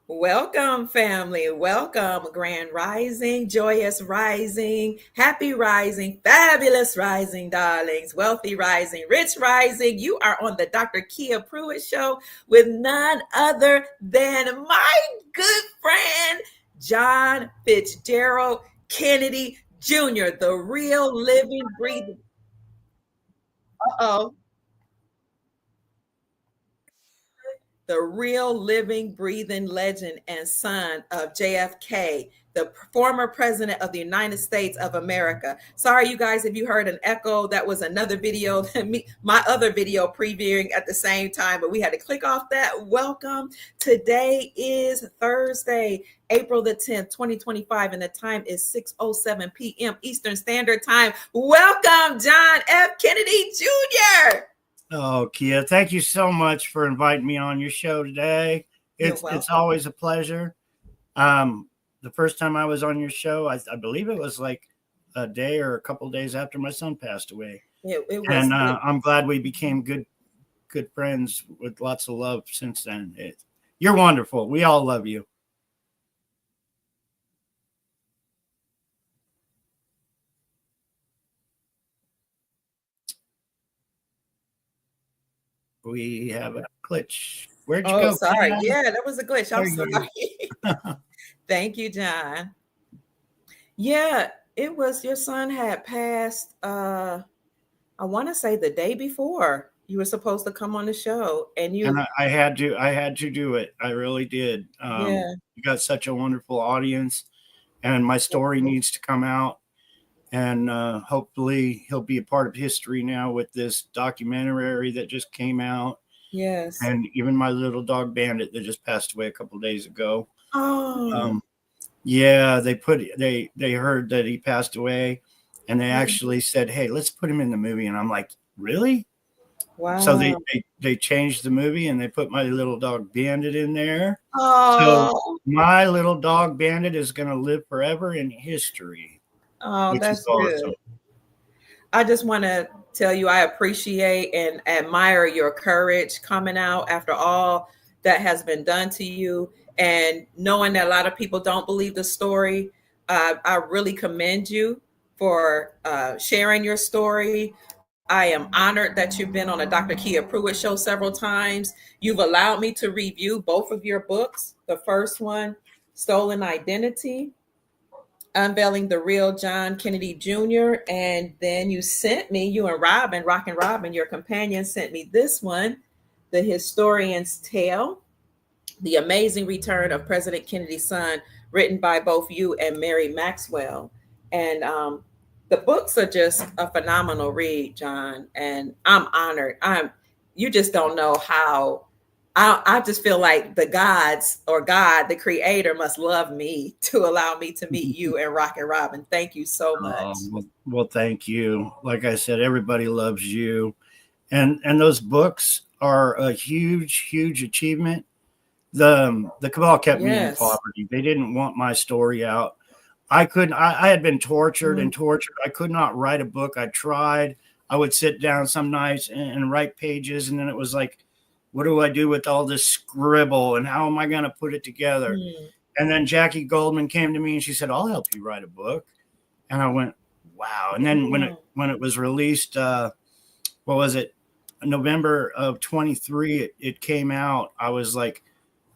Welcome, family. Welcome, Grand Rising, Joyous Rising, Happy Rising, Fabulous Rising, darlings, Wealthy Rising, Rich Rising. You are on the Dr. Kia Pruitt Show with none other than my good friend, John Fitzgerald Kennedy Jr., the real living, breathing. Uh-oh. The real living, breathing legend and son of JFK, the former president of the United States of America. Sorry, you guys, if you heard an echo, that was another video that my other video previewing at the same time, but we had to click off that. Welcome. Today is Thursday, April the 10th, 2025, and the time is 6:07 p.m. Eastern Standard Time. Welcome, John F. Kennedy Jr. Oh, Kia, thank you so much for inviting me on your show today. It's always a pleasure. The first time I was on your show, I believe it was like a day or a couple of days after my son passed away. And I'm glad we became good friends with lots of love since then. You're wonderful. We all love you. We have a glitch. Where'd you go? Sorry. Yeah, that was a glitch. I'm sorry. Thank you, John. Yeah, it was your son had passed. I want to say the day before you were supposed to come on the show, and I had to do it. I really did. Yeah. You got such a wonderful audience, and my story needs to come out. And hopefully he'll be a part of history now with this documentary that just came out. Yes. And even my little dog Bandit that just passed away a couple of days ago. Oh. Yeah, they heard that he passed away, and they actually said, "Hey, let's put him in the movie." And I'm like, "Really?" Wow. So they changed the movie and they put my little dog Bandit in there. Oh. So my little dog Bandit is going to live forever in history. Oh, that's awesome. Good. I just want to tell you I appreciate and admire your courage coming out after all that has been done to you, and knowing that a lot of people don't believe the story. I really commend you for sharing your story. I am honored that you've been on a Dr. Kia Pruitt show several times. You've allowed me to review both of your books. The first one, Stolen Identity, Unveiling the Real John Kennedy Jr. And then you sent me, you and Robin, Rockin' Robin, your companion, sent me this one, The Historian's Tale, The Amazing Return of President Kennedy's Son, written by both you and Mary Maxwell. And the books are just a phenomenal read, John. And I'm honored. You just don't know how. I just feel like the gods or God, the creator, must love me to allow me to meet you and Rockin' Robin. Thank you so much. Well, thank you. Like I said, everybody loves you. And those books are a huge achievement. The cabal kept me in poverty. They didn't want my story out. I had been tortured and tortured. I could not write a book. I tried. I would sit down some nights and write pages. And then it was like, what do I do with all this scribble, and how am I going to put it together? And then Jackie Goldman came to me and she said, "I'll help you write a book." And I went, wow. And then when it was released, what was it? November of 23, it came out. I was like,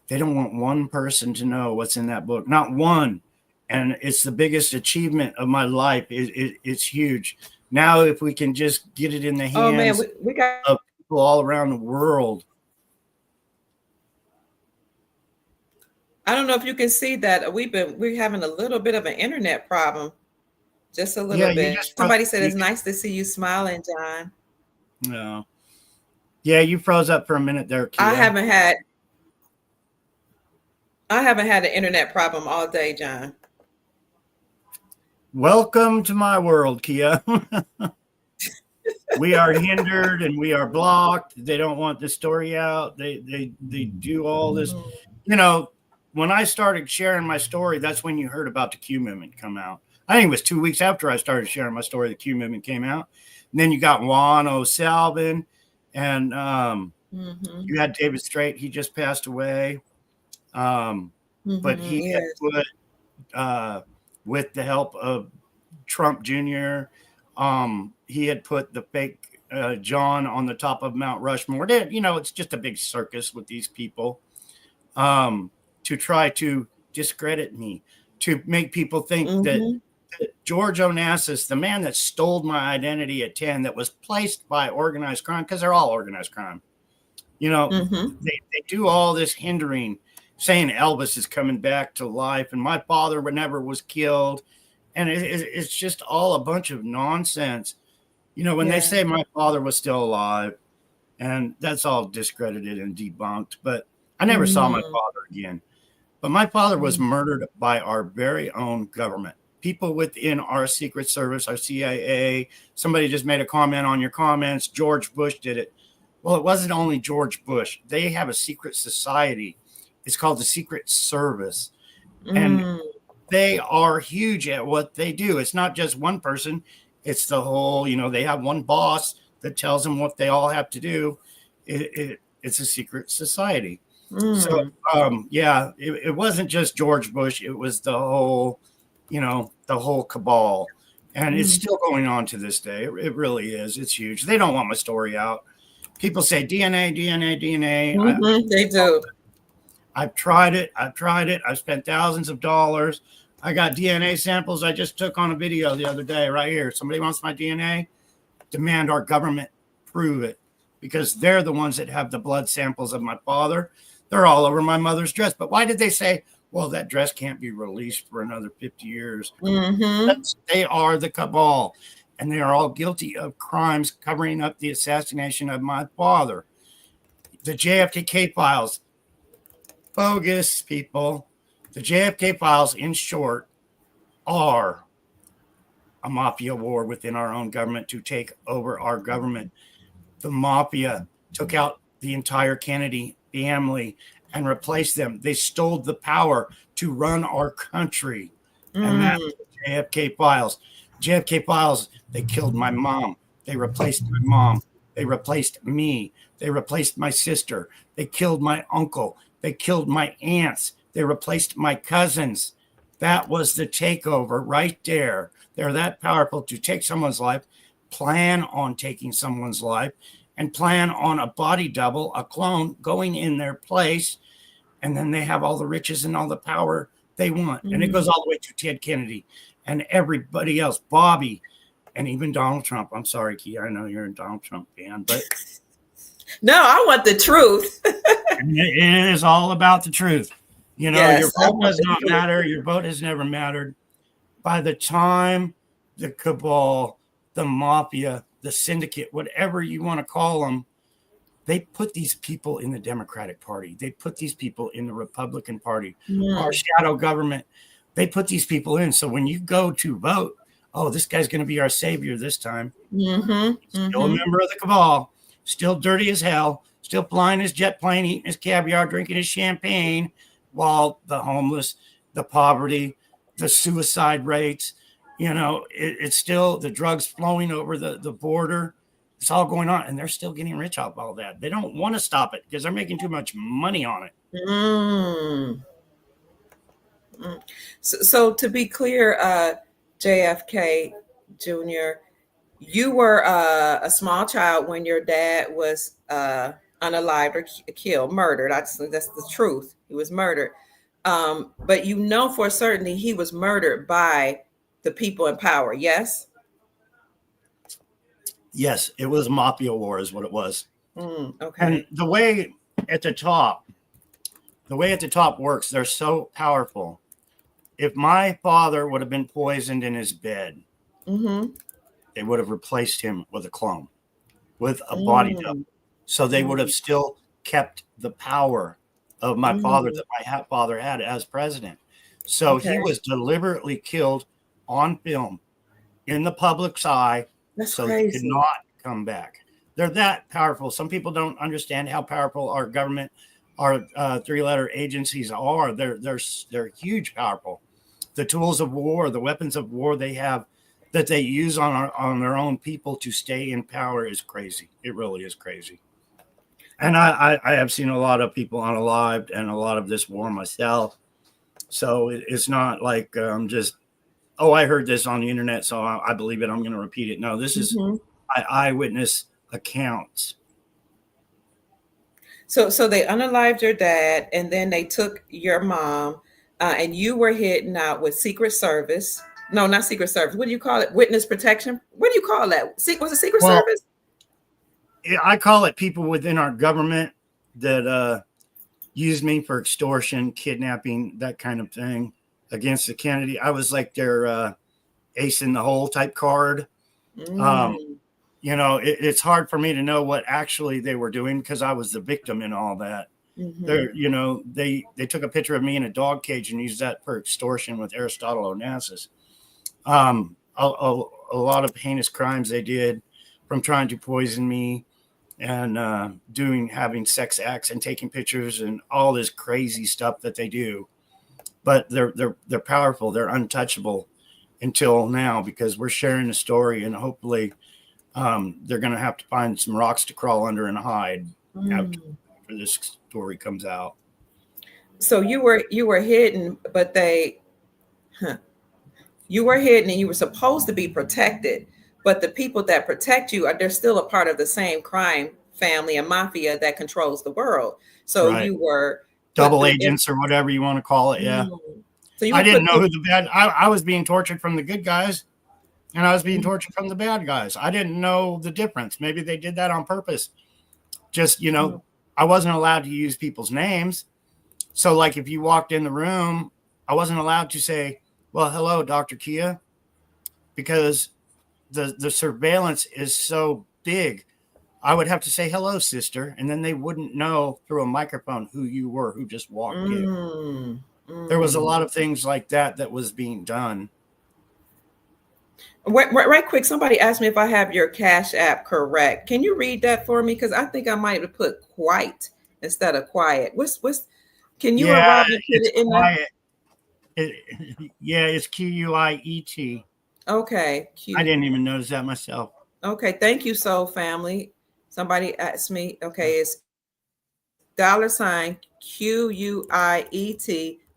they don't want one person to know what's in that book. Not one. And it's the biggest achievement of my life. It's huge. Now, if we can just get it in the hands we got of people all around the world. I don't know if you can see that we're having a little bit of an internet problem. Just a little bit. Somebody said it's nice to see you smiling, John. No. Yeah, you froze up for a minute there, Kia. I haven't had an internet problem all day, John. Welcome to my world, Kia. We are hindered and we are blocked. They don't want the story out. They do all this. You know, when I started sharing my story, that's when you heard about the Q movement come out. I think it was 2 weeks after I started sharing my story, the Q movement came out. And then you got Juan O'Salvin, and you had David Straight. He just passed away. but he had put, with the help of Trump Jr., he had put the fake John on the top of Mount Rushmore. It's just a big circus with these people, to try to discredit me, to make people think that George Onassis, the man that stole my identity at 10, that was placed by organized crime, because they're all organized crime. They do all this hindering, saying Elvis is coming back to life and my father never was killed. And it's just all a bunch of nonsense. When they say my father was still alive, and that's all discredited and debunked, but I never saw my father again. But my father was murdered by our very own government. People within our Secret Service, our CIA. Somebody just made a comment on your comments. George Bush did it. Well, it wasn't only George Bush. They have a secret society. It's called the Secret Service. And they are huge at what they do. It's not just one person. It's the whole, they have one boss that tells them what they all have to do. It's a secret society. So, it wasn't just George Bush. It was the whole, the whole cabal. And it's still going on to this day. It really is. It's huge. They don't want my story out. People say DNA. They do. I've tried it. I've spent thousands of dollars. I got DNA samples I just took on a video the other day right here. Somebody wants my DNA? Demand our government prove it, because they're the ones that have the blood samples of my father. They're all over my mother's dress. But why did they say, well, that dress can't be released for another 50 years? They are the cabal, and they are all guilty of crimes covering up the assassination of my father. The JFK files, bogus, people. The JFK files, in short, are a mafia war within our own government to take over our government. The mafia took out the entire Kennedy family and replaced them. They stole the power to run our country. And that's the JFK files. JFK files, they killed my mom. They replaced my mom. They replaced me. They replaced my sister. They killed my uncle. They killed my aunts. They replaced my cousins. That was the takeover right there. They're that powerful to take someone's life, plan on taking someone's life, and plan on a body double, a clone, going in their place. And then they have all the riches and all the power they want. And it goes all the way to Ted Kennedy and everybody else, Bobby, and even Donald Trump. I'm sorry, Key, I know you're a Donald Trump fan, but no, I want the truth. It is all about the truth. Your vote does not matter. Your vote has never mattered. By the time the cabal, the mafia, the syndicate, whatever you want to call them, they put these people in the Democratic Party. They put these people in the Republican Party. Our shadow government, they put these people in. So when you go to vote, oh, this guy's going to be our savior this time. Still a member of the cabal, still dirty as hell, still flying his jet plane, eating his caviar, drinking his champagne, while the homeless, the poverty, the suicide rates, it's still the drugs flowing over the border. It's all going on, and they're still getting rich off all that. They don't want to stop it because they're making too much money on it. So to be clear, JFK Jr., you were a small child when your dad was unalived or killed, murdered. That's the truth. He was murdered. But for certainty he was murdered by the people in power, yes? Yes, it was mafia war is what it was. Okay. And the way at the top works, they're so powerful. If my father would have been poisoned in his bed, they would have replaced him with a clone, with a body double. So they would have still kept the power of my father that my father had as president. So he was deliberately killed on film in the public's eye. That's so crazy. He could not come back. They're that powerful. Some people don't understand how powerful our government, our three-letter agencies are. They're huge, powerful. The tools of war, the weapons of war they have that they use on their own people to stay in power is crazy. It really is crazy. And I have seen a lot of people unalived and a lot of this war myself. So it's not like just, oh, I heard this on the internet, so I believe it. I'm going to repeat it. No, this is eyewitness accounts. So they unalived your dad, and then they took your mom, and you were hidden out with Secret Service. No, not Secret Service. What do you call it? Witness protection. What do you call that? Was it Secret Service? I call it people within our government that used me for extortion, kidnapping, that kind of thing against the Kennedy. I was like their ace in the hole type card. You know, it's hard for me to know what actually they were doing because I was the victim in all that. You know, they took a picture of me in a dog cage and used that for extortion with Aristotle Onassis. A lot of heinous crimes they did, from trying to poison me and having sex acts and taking pictures and all this crazy stuff that they do. But they're powerful. They're untouchable until now because we're sharing a story, and hopefully they're going to have to find some rocks to crawl under and hide after this story comes out. So you were hidden, but you were hidden and you were supposed to be protected, but the people that protect you they're still a part of the same crime family and mafia that controls the world. So you were double agents or whatever you want to call it. Yeah. So I didn't know who the bad. I was being tortured from the good guys, and I was being tortured from the bad guys. I didn't know the difference. Maybe they did that on purpose. Just, you know, I wasn't allowed to use people's names. So like if you walked in the room, I wasn't allowed to say, well, hello, Dr. Kia, because the surveillance is so big. I would have to say, hello, sister. And then they wouldn't know through a microphone who you were, who just walked in. There was a lot of things like that was being done. Right quick, somebody asked me if I have your Cash App correct. Can you read that for me? Because I think I might have put quite instead of quiet. Can you or Robin put it in quiet. It's QUIET. Okay. I didn't even notice that myself. Okay, thank you, Soul Family. Somebody asked me, okay, it's $QUIET,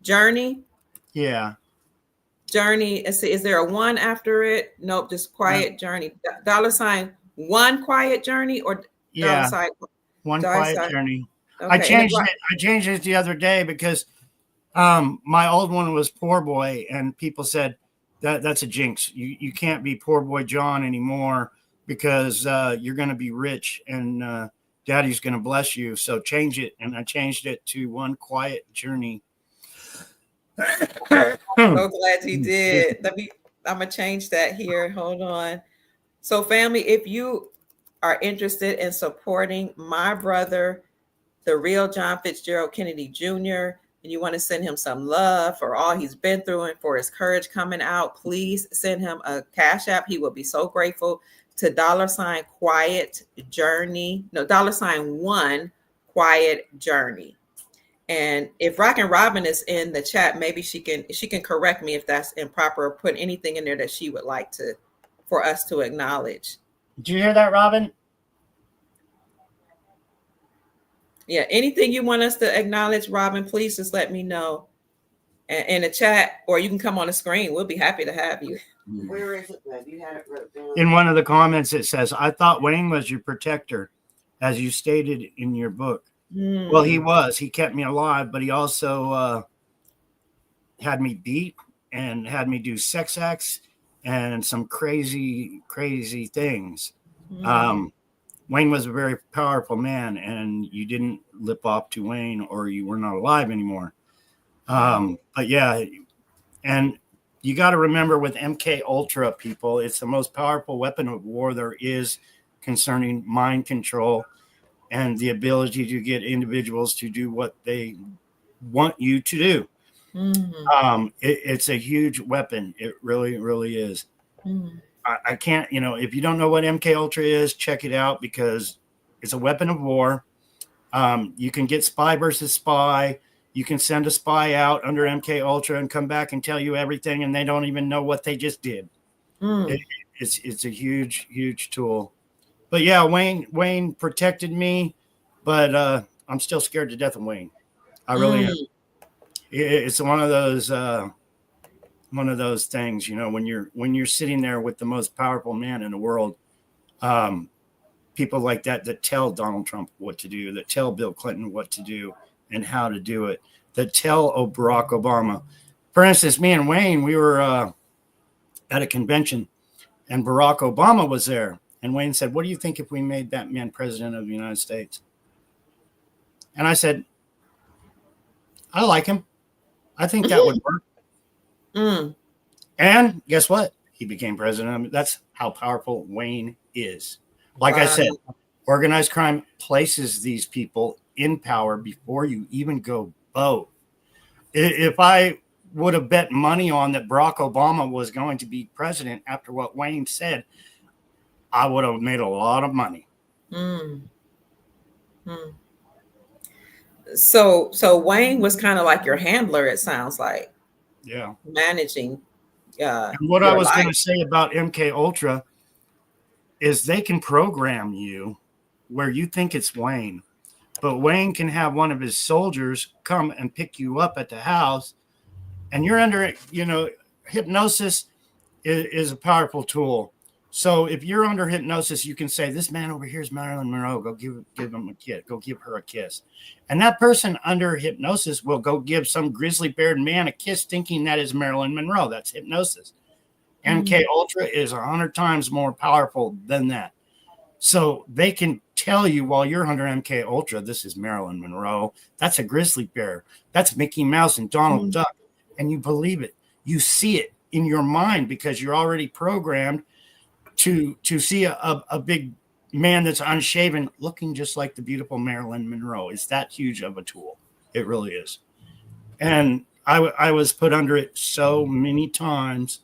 Journey. Yeah. Journey, is there a one after it? Nope, just quiet journey. $1 quiet journey or one quiet journey. Okay. I changed it the other day because my old one was Poor Boy, and people said that's a jinx. You can't be Poor Boy John anymore because you're going to be rich and Daddy's going to bless you. So change it, and I changed it to One Quiet Journey. So glad you did. I'm gonna change that here. Hold on. So family, if you are interested in supporting my brother, the real John Fitzgerald Kennedy Jr., and you want to send him some love for all he's been through and for his courage coming out, please send him a Cash App. He will be so grateful to $Quiet Journey. No, $1 Quiet Journey. And if Rockin' Robin is in the chat, maybe she can correct me if that's improper or put anything in there that she would like for us to acknowledge. Did you hear that, Robin? Yeah, anything you want us to acknowledge, Robin, please just let me know in the chat, or you can come on the screen. We'll be happy to have you. Where is it then? You had it wrote down. In one of the comments, it says, I thought Wayne was your protector, as you stated in your book. Well, he was. He kept me alive, but he also had me beat and had me do sex acts and some crazy, crazy things. Wayne was a very powerful man, and you didn't lip off to Wayne or you were not alive anymore. But yeah, and you got to remember with MK Ultra, people, it's the most powerful weapon of war there is concerning mind control and the ability to get individuals to do what they want you to do. It's a huge weapon. It really, really is. I can't, if you don't know what MK Ultra is, check it out because it's a weapon of war. You can get spy versus spy. You can send a spy out under MK Ultra and come back and tell you everything, and they don't even know what they just did. It's a huge, huge tool. But yeah, Wayne protected me, but I'm still scared to death of Wayne. I really am. It's one of those things, you know, when you're sitting there with the most powerful man in the world, people like that tell Donald Trump what to do, that tell Bill Clinton what to do and how to do it, that tell Barack Obama. For instance, me and Wayne, we were at a convention and Barack Obama was there. And Wayne said, "What do you think if we made that man president of the United States?" And I said, "I like him. I think that would work." And guess what? He became president. That's how powerful Wayne is. Like I said, organized crime places these people in power before you even go vote. If I would have bet money on that Barack Obama was going to be president after what Wayne said, I would have made a lot of money. So Wayne was kind of like your handler, it sounds like. Yeah. Managing. And what I was going to say about MK Ultra is they can program you where you think it's Wayne, but Wayne can have one of his soldiers come and pick you up at the house, and you're under, you know, hypnosis is a powerful tool. So if you're under hypnosis, you can say, "This man over here is Marilyn Monroe. Go give him a kiss. Go give her a kiss." And that person under hypnosis will go give some grizzly bearded man a kiss thinking that is Marilyn Monroe. That's hypnosis. MK Ultra is 100 times more powerful than that. So they can tell you while you're under MK Ultra, this is Marilyn Monroe. That's a grizzly bear. That's Mickey Mouse and Donald Duck. And you believe it. You see it in your mind because you're already programmed to see a big man that's unshaven looking just like the beautiful Marilyn Monroe. It's that huge of a tool. It really is. And I was put under it so many times.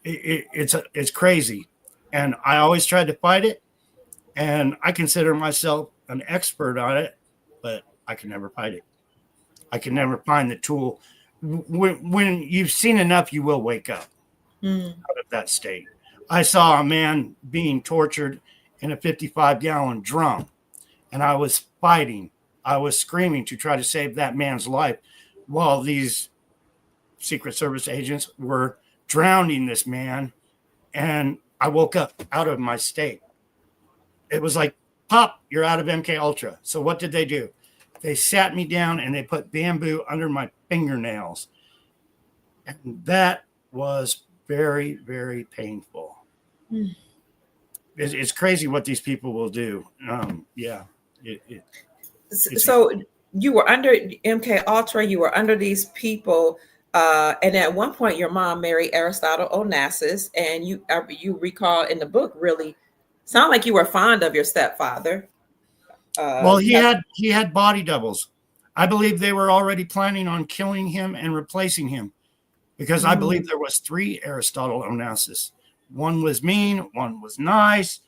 It's crazy. And I always tried to fight it. And I consider myself an expert on it, but I can never fight it. I can never find the tool. When you've seen enough, you will wake up out of that state. I saw a man being tortured in a 55-gallon drum, and I was fighting. I was screaming to try to save that man's life while these Secret Service agents were drowning this man, and I woke up out of my state. It was like, pop, you're out of MK Ultra. So what did they do? They sat me down and they put bamboo under my fingernails. And that was very, very painful. It's crazy what these people will do. So you were under MK Ultra, you were under these people. And at one point, your mom married Aristotle Onassis, and you recall in the book really sound like you were fond of your stepfather. Well, he had body doubles. I believe they were already planning on killing him and replacing him, because I believe there was 3 Aristotle Onassis. One was mean, one was nice.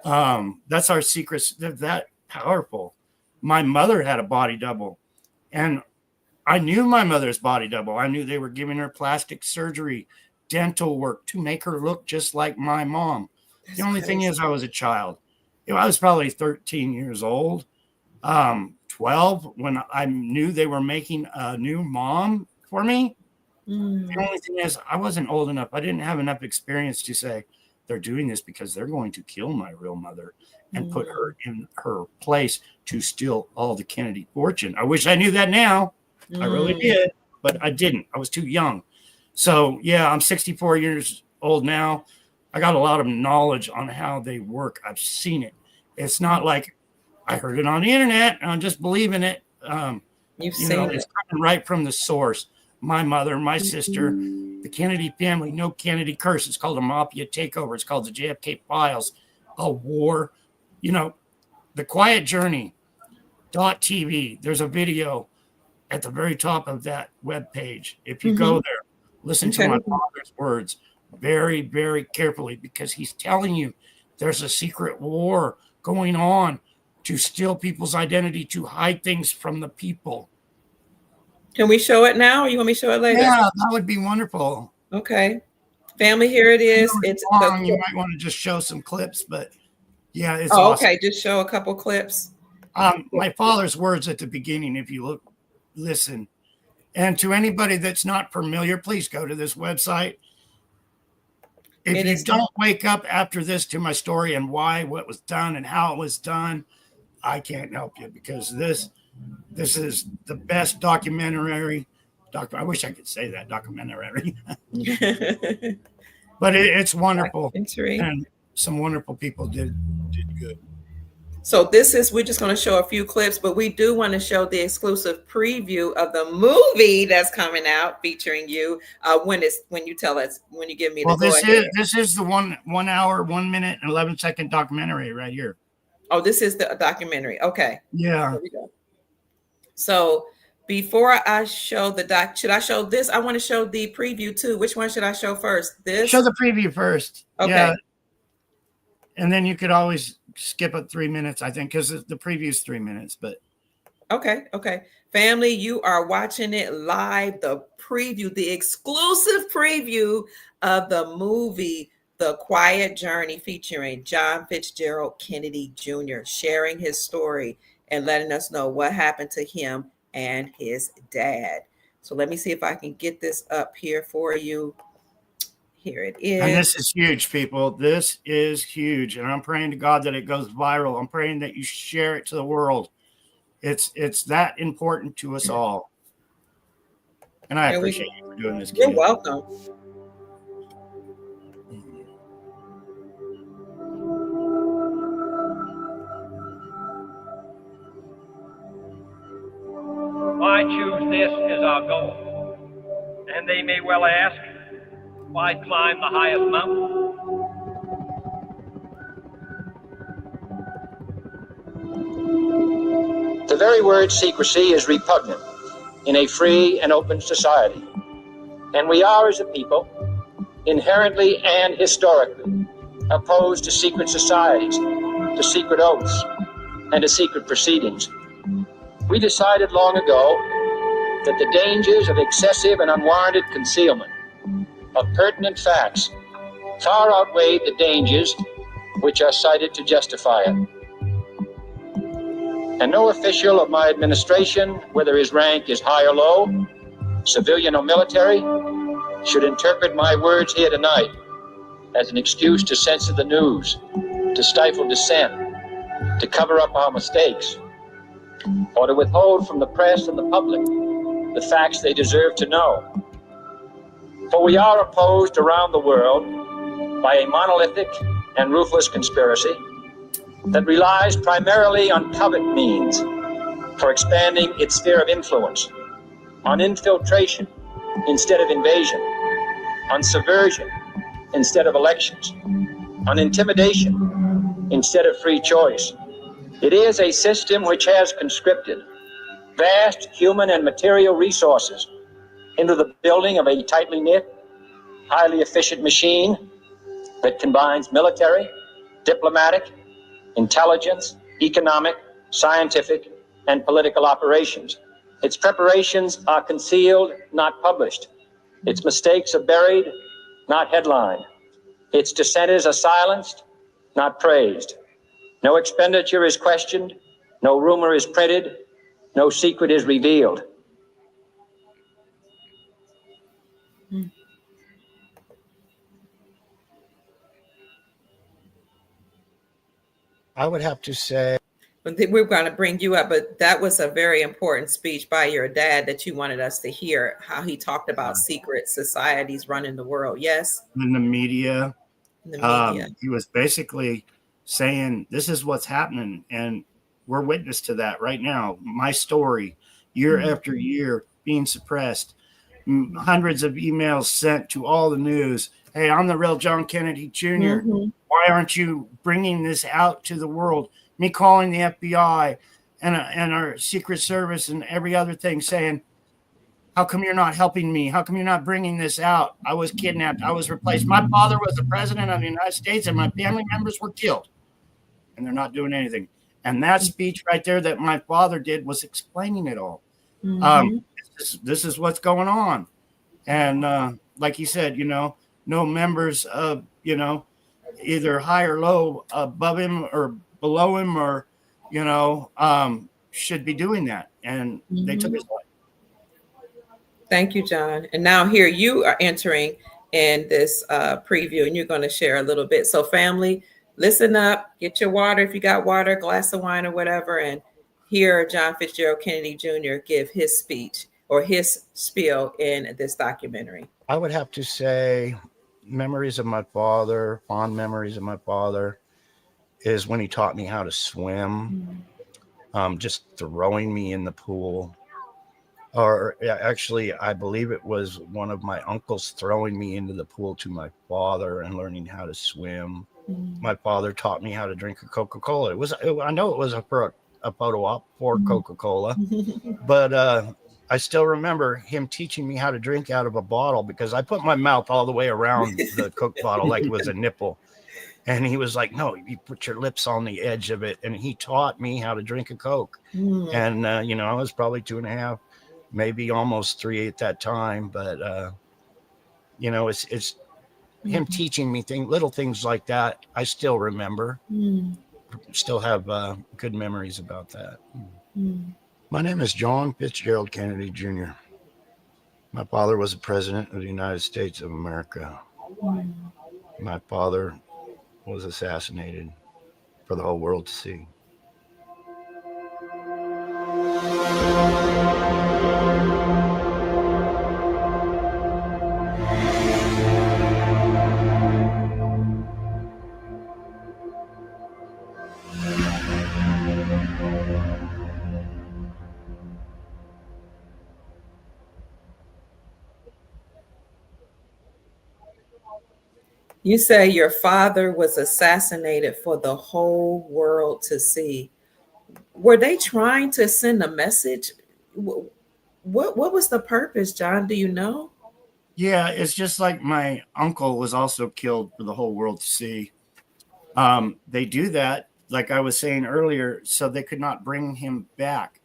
That's our secrets. They're that powerful. My mother had a body double, and I knew my mother's body double. I knew they were giving her plastic surgery, dental work to make her look just like my mom. The only thing is I was a child. You know, I was probably 13 years old, 12 when I knew they were making a new mom for me. The only thing is I wasn't old enough. I didn't have enough experience to say they're doing this because they're going to kill my real mother and put her in her place to steal all the Kennedy fortune. I wish I knew that now. I really did, but I didn't. I was too young. So, yeah, I'm 64 years old now. I got a lot of knowledge on how they work. I've seen it. It's not like I heard it on the internet and I'm just believing it. It's coming right from the source. My mother, my sister, the Kennedy family, no Kennedy curse. It's called a mafia takeover. It's called the JFK files, a war. You know, the Quiet Journey .tv. There's a video at the very top of that webpage. If you go there, listen to my father's words very, very carefully, because he's telling you there's a secret war going on to steal people's identity, to hide things from the people. Can we show it now, or you want me to show it later? Yeah, that would be wonderful. Okay. Family, here it is. It's long. You might want to just show some clips, but yeah, it's awesome. Okay. Just show a couple clips. My father's words at the beginning, if you look listen. And to anybody that's not familiar, please go to this website. If you don't wake up after this to my story and why, what was done and how it was done, I can't help you, because this is the best documentary. I wish I could say that, documentary. But it's wonderful. And some wonderful people did good. So we're just going to show a few clips, but we do want to show the exclusive preview of the movie that's coming out featuring you. When you tell us, when you give me the this is the 1 hour, 1 minute and 11-second documentary right here. Oh, this is the documentary. Okay. Yeah. Here we go. So before I show the should I show this? I want to show the preview too. Which one should I show first? This? Show the preview first. Okay. Yeah. And then you could always skip at 3 minutes, I think, because the preview is 3 minutes. But okay. Family, you are watching it live. The preview, the exclusive preview of the movie The Quiet Journey, featuring John Fitzgerald Kennedy Jr., sharing his story and letting us know what happened to him and his dad. So let me see if I can get this up here for you. Here it is. And this is huge, people. This is huge. And I'm praying to God that it goes viral. I'm praying that you share it to the world. It's that important to us all. And I appreciate you for doing this. You're welcome. Why choose this as our goal? And they may well ask, why climb the highest mountain? The very word secrecy is repugnant in a free and open society. And we are, as a people, inherently and historically opposed to secret societies, to secret oaths, and to secret proceedings. We decided long ago that the dangers of excessive and unwarranted concealment of pertinent facts far outweighed the dangers which are cited to justify it. And no official of my administration, whether his rank is high or low, civilian or military, should interpret my words here tonight as an excuse to censor the news, to stifle dissent, to cover up our mistakes, or to withhold from the press and the public the facts they deserve to know. For we are opposed around the world by a monolithic and ruthless conspiracy that relies primarily on covert means for expanding its sphere of influence, on infiltration instead of invasion, on subversion instead of elections, on intimidation instead of free choice. It is a system which has conscripted vast human and material resources into the building of a tightly knit, highly efficient machine that combines military, diplomatic, intelligence, economic, scientific, and political operations. Its preparations are concealed, not published. Its mistakes are buried, not headlined. Its dissenters are silenced, not praised. No expenditure is questioned, no rumor is printed, no secret is revealed. I would have to say, we're going to bring you up, but that was a very important speech by your dad that you wanted us to hear, how he talked about secret societies running the world. Yes. In the media. He was basically saying, this is what's happening. And we're witness to that right now. My story, year after year, being suppressed. Hundreds of emails sent to all the news. Hey, I'm the real John Kennedy Jr. Why aren't you bringing this out to the world? Me calling the FBI and our Secret Service and every other thing saying, how come you're not helping me? How come you're not bringing this out? I was kidnapped. I was replaced. My father was the president of the United States and my family members were killed. And they're not doing anything. And that speech right there that my father did was explaining it all. This is what's going on. And like you said, no members of, either high or low above him or below him or, should be doing that. And they took his life. Thank you, John. And now here you are entering in this preview, and you're going to share a little bit. So family, listen up, get your water if you got water, glass of wine or whatever, and hear John Fitzgerald Kennedy Jr. give his speech or his spiel in this documentary. I would have to say memories of my father, fond memories of my father, is when he taught me how to swim, just throwing me in the pool. Or actually, I believe it was one of my uncles throwing me into the pool to my father and learning how to swim. My father taught me how to drink a Coca-Cola. I know it was a photo op for Coca-Cola, but I still remember him teaching me how to drink out of a bottle, because I put my mouth all the way around the Coke bottle like it was a nipple. And he was like, no, you put your lips on the edge of it. And he taught me how to drink a Coke. And, I was probably 2.5, maybe almost 3 at that time. But, it's him teaching me little things like that. I still remember, still have good memories about that. My name is John Fitzgerald Kennedy Jr. My father was the president of the United States of America. My father was assassinated for the whole world to see. You say your father was assassinated for the whole world to see. Were they trying to send a message? What was the purpose, John? Do you know? Yeah, it's just like my uncle was also killed for the whole world to see. They do that, like I was saying earlier, so they could not bring him back.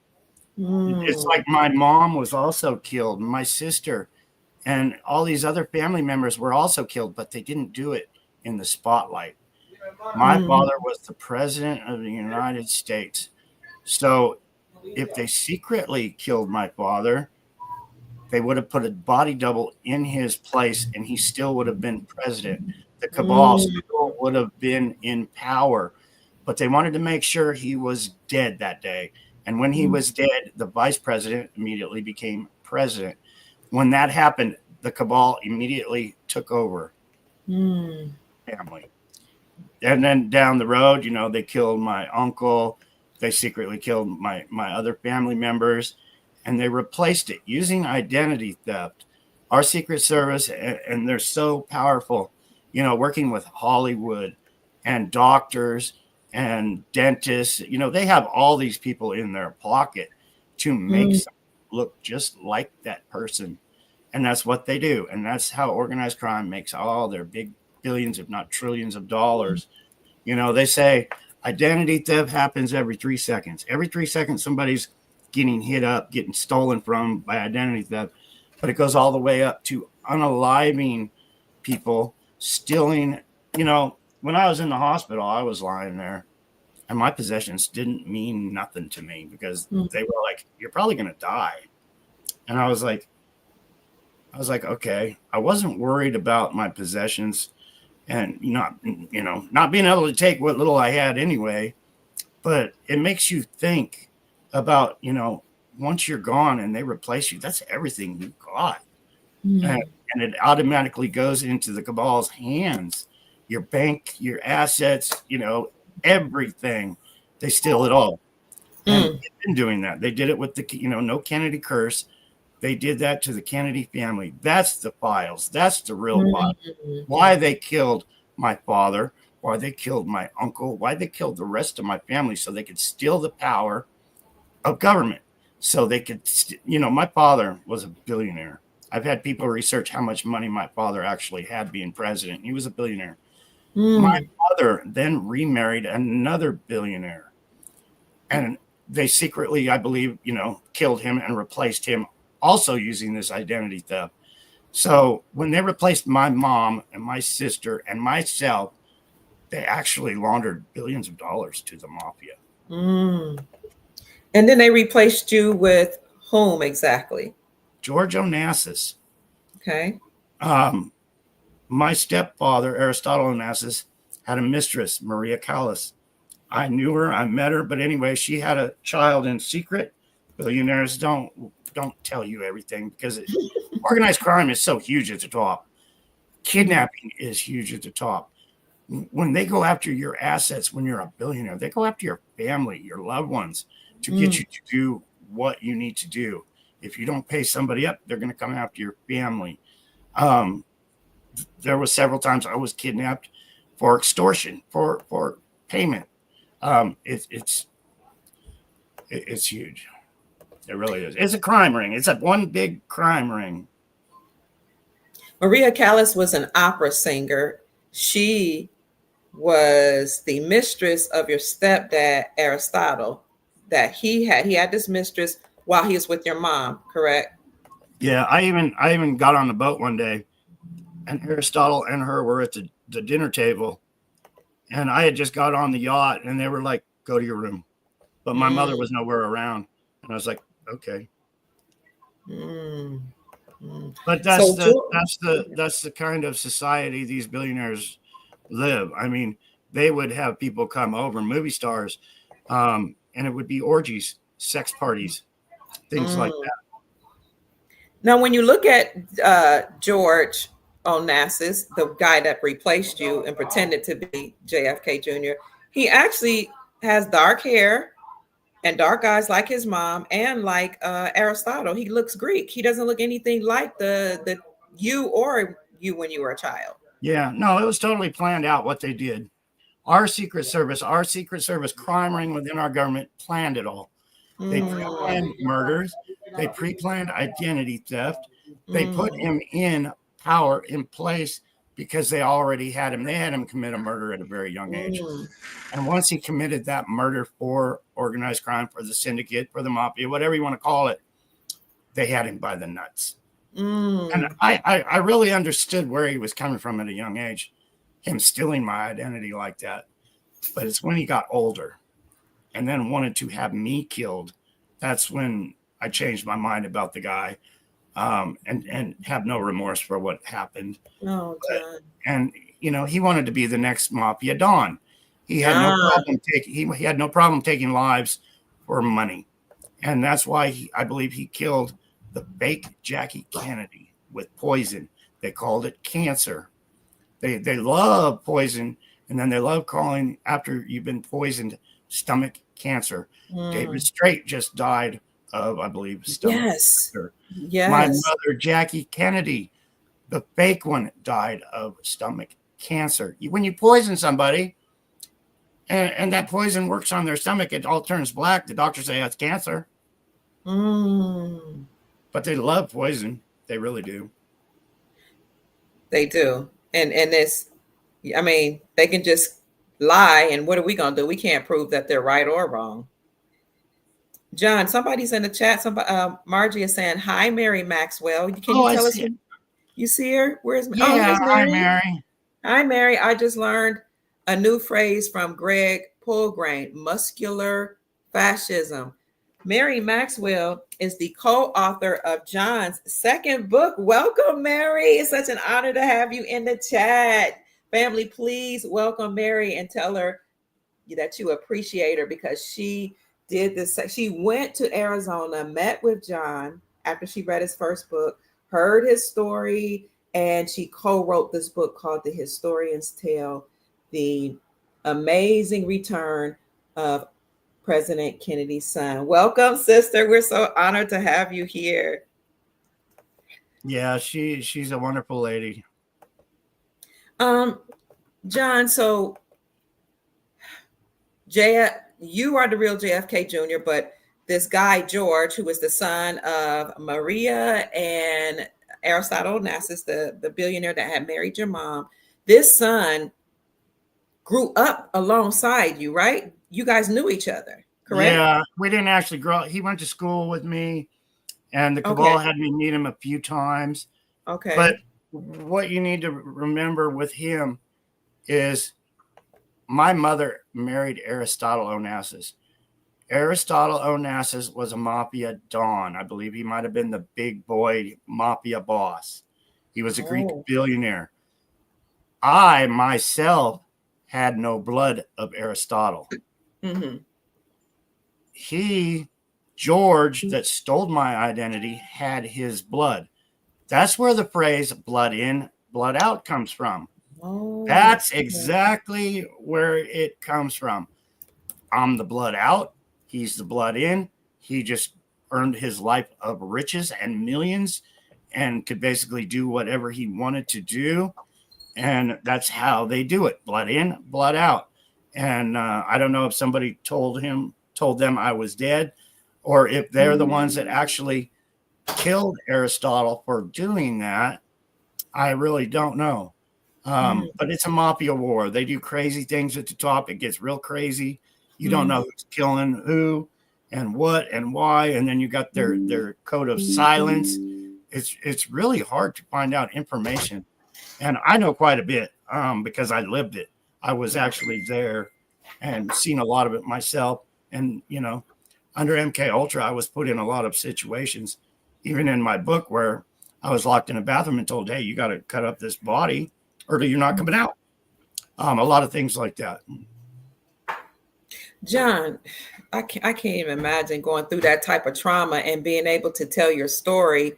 It's like my mom was also killed, and my sister, and all these other family members were also killed, but they didn't do it in the spotlight. My father was the president of the United States. So if they secretly killed my father, they would have put a body double in his place, and he still would have been president. The cabal still would have been in power, but they wanted to make sure he was dead that day. And when he was dead, the vice president immediately became president. When that happened, the cabal immediately took over family. And then down the road, they killed my uncle. They secretly killed my other family members, and they replaced it using identity theft. Our Secret Service, and they're so powerful, working with Hollywood and doctors and dentists. They have all these people in their pocket to make someone look just like that person. And that's what they do. And that's how organized crime makes all their big billions, if not trillions of dollars. They say identity theft happens every 3 seconds. Every 3 seconds, somebody's getting hit up, getting stolen from by identity theft. But it goes all the way up to unaliving people, stealing. When I was in the hospital, I was lying there, and my possessions didn't mean nothing to me, because they were like, you're probably going to die. And I was like, okay. I wasn't worried about my possessions and not being able to take what little I had anyway. But it makes you think about, once you're gone and they replace you, that's everything you got. And it automatically goes into the cabal's hands. Your bank, your assets, everything. They steal it all. And they've been doing that. They did it with the, no Kennedy curse. They did that to the Kennedy family. That's the files. That's the real files. Why they killed my father, why they killed my uncle, why they killed the rest of my family, so they could steal the power of government. So they could, my father was a billionaire. I've had people research how much money my father actually had being president. He was a billionaire. My mother then remarried another billionaire. And they secretly, I believe, killed him and replaced him, also using this identity theft. So when they replaced my mom and my sister and myself, they actually laundered billions of dollars to the mafia. And then they replaced you with whom exactly? George Onassis. Okay. My stepfather, Aristotle Onassis, had a mistress, Maria Callas. I knew her, I met her, but anyway, she had a child in secret. Billionaires don't tell you everything because organized crime is so huge at the top. Kidnapping is huge at the top. When they go after your assets, when you're a billionaire, they go after your family, your loved ones, to get you to do what you need to do. If you don't pay somebody up, they're going to come after your family. There was several times I was kidnapped for extortion, for payment. It's huge. It really is. It's a crime ring. It's one big crime ring. Maria Callas was an opera singer. She was the mistress of your stepdad, Aristotle, that he had this mistress while he was with your mom, correct? Yeah, I even got on the boat one day, and Aristotle and her were at the dinner table, and I had just got on the yacht, and they were like, "Go to your room," but my mother was nowhere around, and I was like, "Okay." But that's the kind of society these billionaires live. I mean, they would have people come over, movie stars, and it would be orgies, sex parties, things like that. Now, when you look at George Onassis, the guy that replaced you and pretended to be JFK Jr., he actually has dark hair and dark eyes like his mom and like Aristotle. He looks Greek. He doesn't look anything like the you when you were a child. Yeah, no, it was totally planned out what they did. Our Secret Service crime ring within our government planned it all. They pre-planned murders. They pre-planned identity theft. They put him in power, in place, because they already had him. They had him commit a murder at a very young age. And once he committed that murder for organized crime, for the syndicate, for the mafia, whatever you want to call it, they had him by the nuts. And I really understood where he was coming from at a young age, him stealing my identity like that. But it's when he got older and then wanted to have me killed, that's when I changed my mind about the guy, and have no remorse for what happened. Oh, John. And he wanted to be the next mafia don. He had no problem taking lives for money, and that's why I believe he killed the fake Jackie Kennedy with poison. They called it cancer. They love poison, and then they love calling after you've been poisoned stomach cancer. David Strait just died of, I believe, stomach cancer. Yes. My mother, Jackie Kennedy, the fake one, died of stomach cancer. When you poison somebody and that poison works on their stomach, it all turns black. The doctors say that's cancer. But they love poison. They really do. They do. And it's, I mean, they can just lie. And what are we going to do? We can't prove that they're right or wrong. John, somebody's in the chat. Margie is saying, "Hi, Mary Maxwell. Can you tell us? You see her? Where's Mary? Yeah, hi, Mary. Hi, Mary. I just learned a new phrase from Greg Pulgrain: muscular fascism. Mary Maxwell is the co-author of John's second book. Welcome, Mary. It's such an honor to have you in the chat. Family, please welcome Mary and tell her that you appreciate her, because she did this. She went to Arizona, met with John after she read his first book, heard his story, and she co-wrote this book called The Historian's Tale: The Amazing Return of President Kennedy's Son. Welcome, sister. We're so honored to have you here. Yeah, she's a wonderful lady. John, so you are the real JFK Jr., but this guy, George, who was the son of Maria and Aristotle Onassis, the billionaire that had married your mom, this son grew up alongside you, right? You guys knew each other, correct? Yeah, we didn't actually grow up. He went to school with me, and the cabal had me meet him a few times. Okay. But what you need to remember with him is my mother married Aristotle Onassis. Aristotle Onassis was a mafia don. I believe he might have been the big boy mafia boss. He was a Greek billionaire. I myself had no blood of Aristotle. Mm-hmm. George, that stole my identity, had his blood. That's where the phrase blood in, blood out comes from. That's exactly where it comes from. I'm the blood out. He's the blood in. He just earned his life of riches and millions and could basically do whatever he wanted to do. And that's how they do it. Blood in, blood out. And I don't know if somebody told them I was dead, or if they're the ones that actually killed Aristotle for doing that. I really don't know. But it's a mafia war. They do crazy things at the top. It gets real crazy. You don't know who's killing who and what and why. And then you got their code of silence. It's really hard to find out information. And I know quite a bit because I lived it. I was actually there and seen a lot of it myself. And, you know, under MK Ultra, I was put in a lot of situations, even in my book, where I was locked in a bathroom and told, hey, you got to cut up this body or you're not coming out. A lot of things like that. John, I can't even imagine going through that type of trauma and being able to tell your story,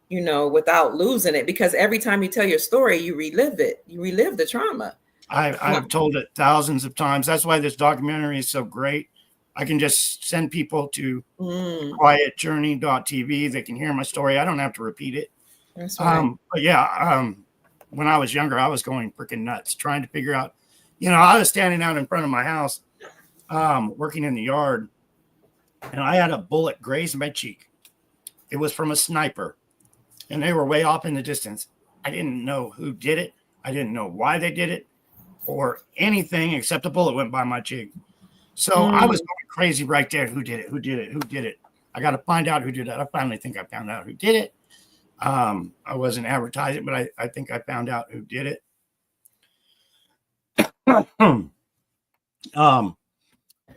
you know, without losing it, because every time you tell your story, you relive it. You relive the trauma. I've told it thousands of times. That's why this documentary is so great. I can just send people to quietjourney.tv. They can hear my story. I don't have to repeat it. That's right. But yeah, when I was younger, I was going freaking nuts trying to figure out, you know, I was standing out in front of my house, working in the yard, and I had a bullet graze my cheek. It was from a sniper, and they were way off in the distance. I didn't know who did it. I didn't know why they did it or anything except a bullet went by my cheek. So I was going crazy right there. Who did it? Who did it? Who did it? I got to find out who did it. I finally think I found out who did it. I wasn't advertising, but I think I found out who did it.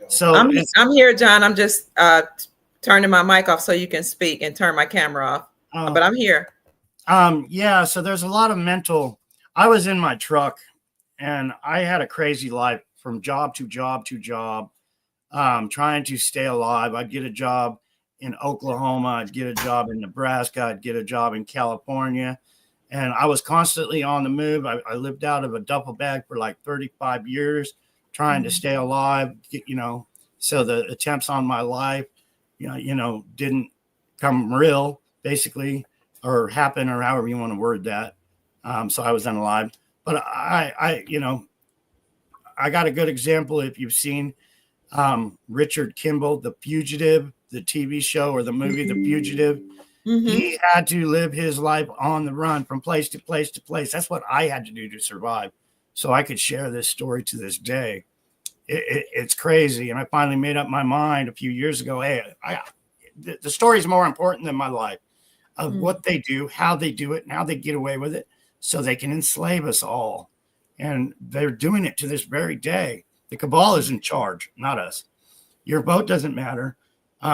So I'm here, John. I'm just turning my mic off so you can speak and turn my camera off. But I'm here. Yeah. So there's a lot of mental. I was in my truck, and I had a crazy life from job to job to job, trying to stay alive. I'd get a job in Oklahoma. I'd get a job in Nebraska. I'd get a job in California. And I was constantly on the move. I lived out of a duffel bag for like 35 years, trying to stay alive, you know, so the attempts on my life, you know, didn't come real, basically, or happen, or however you want to word that. So I was unalive. But you know, I got a good example. If you've seen Richard Kimball, The Fugitive, the TV show or the movie, The Fugitive, he had to live his life on the run from place to place to place. That's what I had to do to survive. So I could share this story to this day. It's crazy. And I finally made up my mind a few years ago. Hey, the story is more important than my life, of what they do, how they do it, and how they get away with it so they can enslave us all. And they're doing it to this very day. The cabal is in charge, not us. Your vote doesn't matter.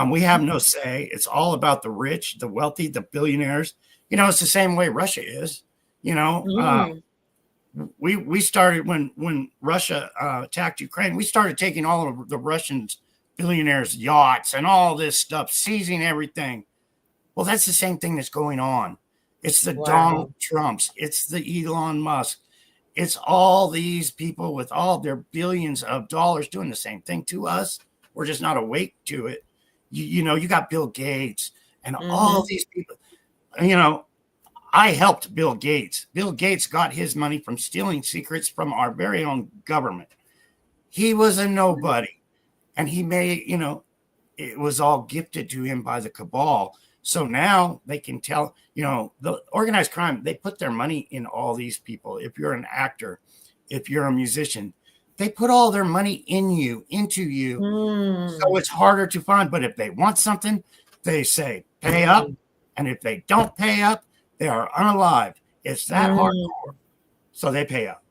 We have no say. It's all about the rich, the wealthy, the billionaires. You know, it's the same way Russia is. You know, we started when Russia attacked Ukraine. We started taking all of the Russians' billionaires' yachts and all this stuff, seizing everything. Well, that's the same thing that's going on. It's the Donald Trumps. It's the Elon Musk. It's all these people with all their billions of dollars doing the same thing to us. We're just not awake to it. You know, you got Bill Gates and all these people. You know, I helped Bill Gates. Bill Gates got his money from stealing secrets from our very own government. He was a nobody. And he made, you know, it was all gifted to him by the cabal. So now they can tell, you know, the organized crime, they put their money in all these people. If you're an actor, if you're a musician, they put all their money into you. So it's harder to find. But if they want something, they say, pay up. And if they don't pay up, they are unalive. It's that hardcore. So they pay up.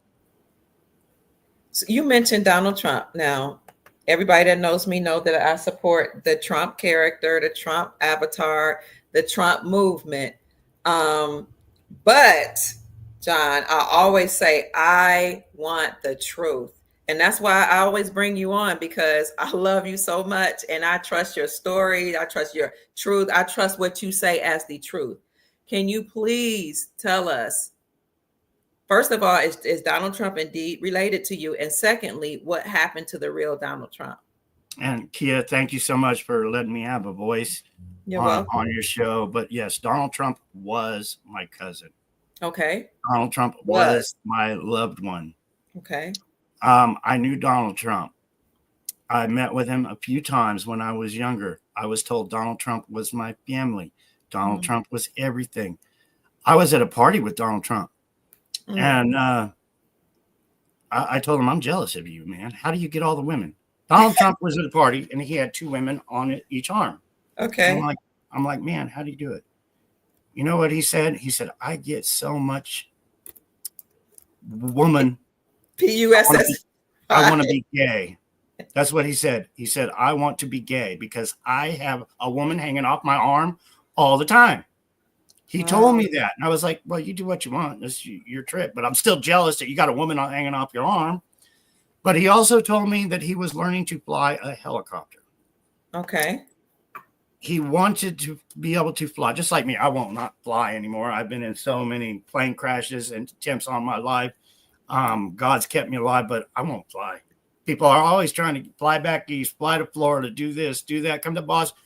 So you mentioned Donald Trump now. everybody that knows me know that I support the Trump character, the Trump avatar, the Trump movement. But John, I always say I want the truth. And that's why I always bring you on, because I love you so much and I trust your story. I trust your truth. I trust what you say as the truth. Can you please tell us, first of all, is Donald Trump indeed related to you? And secondly, what happened to the real Donald Trump? And Kia, thank you so much for letting me have a voice on your show. But yes, Donald Trump was my cousin. Okay. Donald Trump was my loved one. Okay. I knew Donald Trump. I met with him a few times when I was younger. I was told Donald Trump was my family. Donald Trump was everything. I was at a party with Donald Trump. And I told him, I'm jealous of you, man. How do you get all the women? Donald Trump was at a party and he had 2 women on each arm. Okay. I'm like, man, how do you do it? You know what he said? He said, I get so much woman. PUSS. I want to be gay. That's what he said. He said, I want to be gay because I have a woman hanging off my arm all the time. He told me that. And I was like, well, you do what you want. That's your trip. But I'm still jealous that you got a woman hanging off your arm. But he also told me that he was learning to fly a helicopter. Okay. He wanted to be able to fly, just like me. I won't not fly anymore. I've been in so many plane crashes and attempts on my life. God's kept me alive, but I won't fly. People are always trying to fly back east, fly to Florida, do this, do that, come to Boston.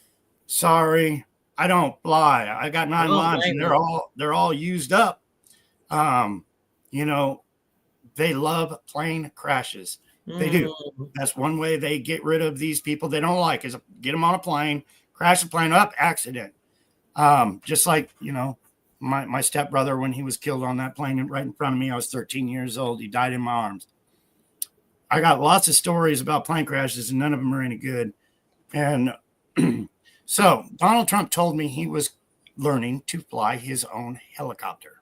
Sorry, I don't fly. I got 9 lives and they're all used up. You know, they love plane crashes. They do. That's one way they get rid of these people they don't like, is get them on a plane, crash the plane up, accident. Just like, you know, my stepbrother, when he was killed on that plane right in front of me, I was 13 years old. He died in my arms. I got lots of stories about plane crashes and none of them are any good. And so Donald Trump told me he was learning to fly his own helicopter.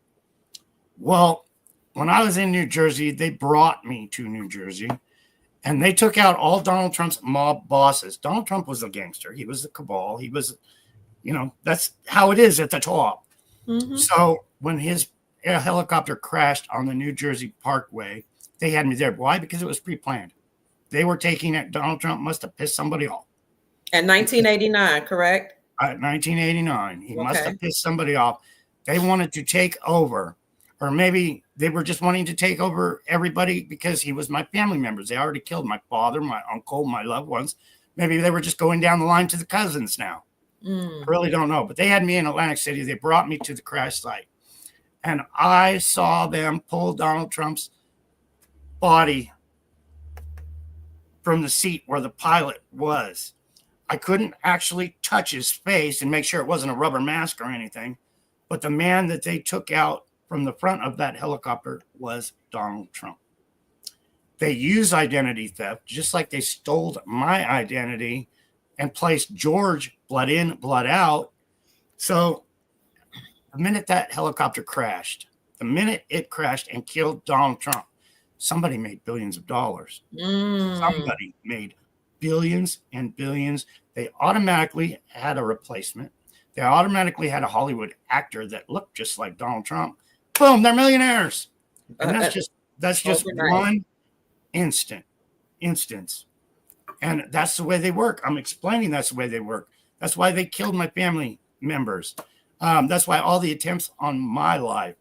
Well, when I was in New Jersey, they brought me to New Jersey and they took out all Donald Trump's mob bosses. Donald Trump was a gangster. He was the cabal. He was, you know, that's how it is at the top. So when his helicopter crashed on the New Jersey Parkway, they had me there. Why? Because it was pre-planned. They were taking it. Donald Trump must have pissed somebody off. In 1989, correct? 1989. He must have pissed somebody off. They wanted to take over, or maybe they were just wanting to take over everybody because he was my family members. They already killed my father, my uncle, my loved ones. Maybe they were just going down the line to the cousins now. I really don't know. But they had me in Atlantic City. They brought me to the crash site. And I saw them pull Donald Trump's body from the seat where the pilot was. I couldn't actually touch his face and make sure it wasn't a rubber mask or anything. But the man that they took out from the front of that helicopter was Donald Trump. They use identity theft, just like they stole my identity and placed George blood in, blood out. So the minute that helicopter crashed, the minute it crashed and killed Donald Trump, somebody made billions of dollars. Somebody made billions and billions. They automatically had a replacement. They automatically had a Hollywood actor that looked just like Donald Trump. Boom, they're millionaires. And that's just one instance. And that's the way they work. I'm explaining that's the way they work. That's why they killed my family members. That's why all the attempts on my life.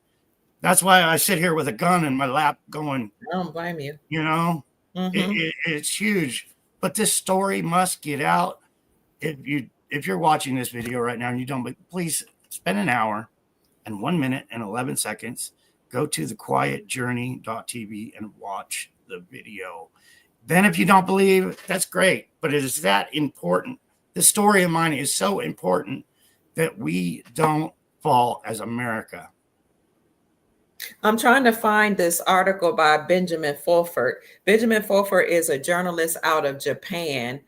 That's why I sit here with a gun in my lap going, I don't blame you. You know, it's huge. But this story must get out. If you're watching this video right now and you don't, please spend an hour and 1 minute and 11 seconds. Go to thequietjourney.tv and watch the video. Then if you don't believe, that's great. But it is that important. The story of mine is so important that we don't fall as America. I'm trying to find this article by Benjamin Fulford. Benjamin Fulford is a journalist out of Japan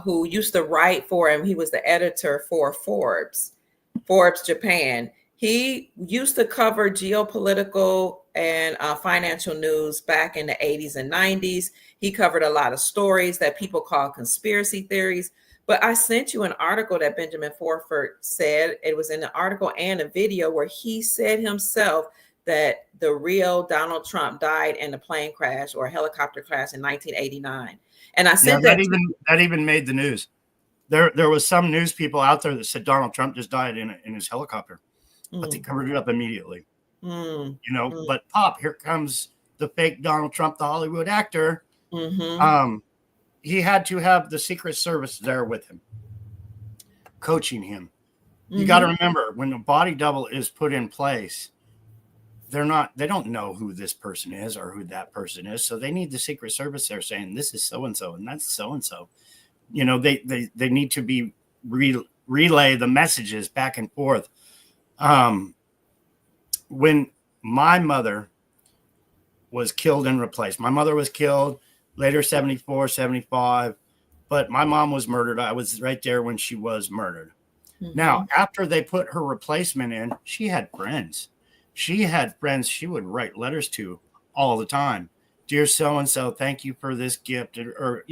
who used to write for him. He was the editor for Forbes Japan. He used to cover geopolitical and financial news back in the 80s and 90s. He covered a lot of stories that people call conspiracy theories. But I sent you an article that Benjamin Forford said. It was in the article and a video where he said himself that the real Donald Trump died in a plane crash or a helicopter crash in 1989. And I sent that even made the news. There was some news people out there that said Donald Trump just died in his helicopter, but they covered it up immediately. But here comes the fake Donald Trump, the Hollywood actor. He had to have the Secret Service there with him, coaching him. You got to remember, when a body double is put in place, they don't know who this person is or who that person is. So they need the Secret Service there saying, this is so-and-so and that's so-and-so. They need to be relay the messages back and forth. When my mother was killed and replaced, my mother was killed later, 74, 75, but my mom was murdered. I was right there when she was murdered. Now, after they put her replacement in, she had friends. She would write letters to all the time. Dear so-and-so, thank you for this gift. Or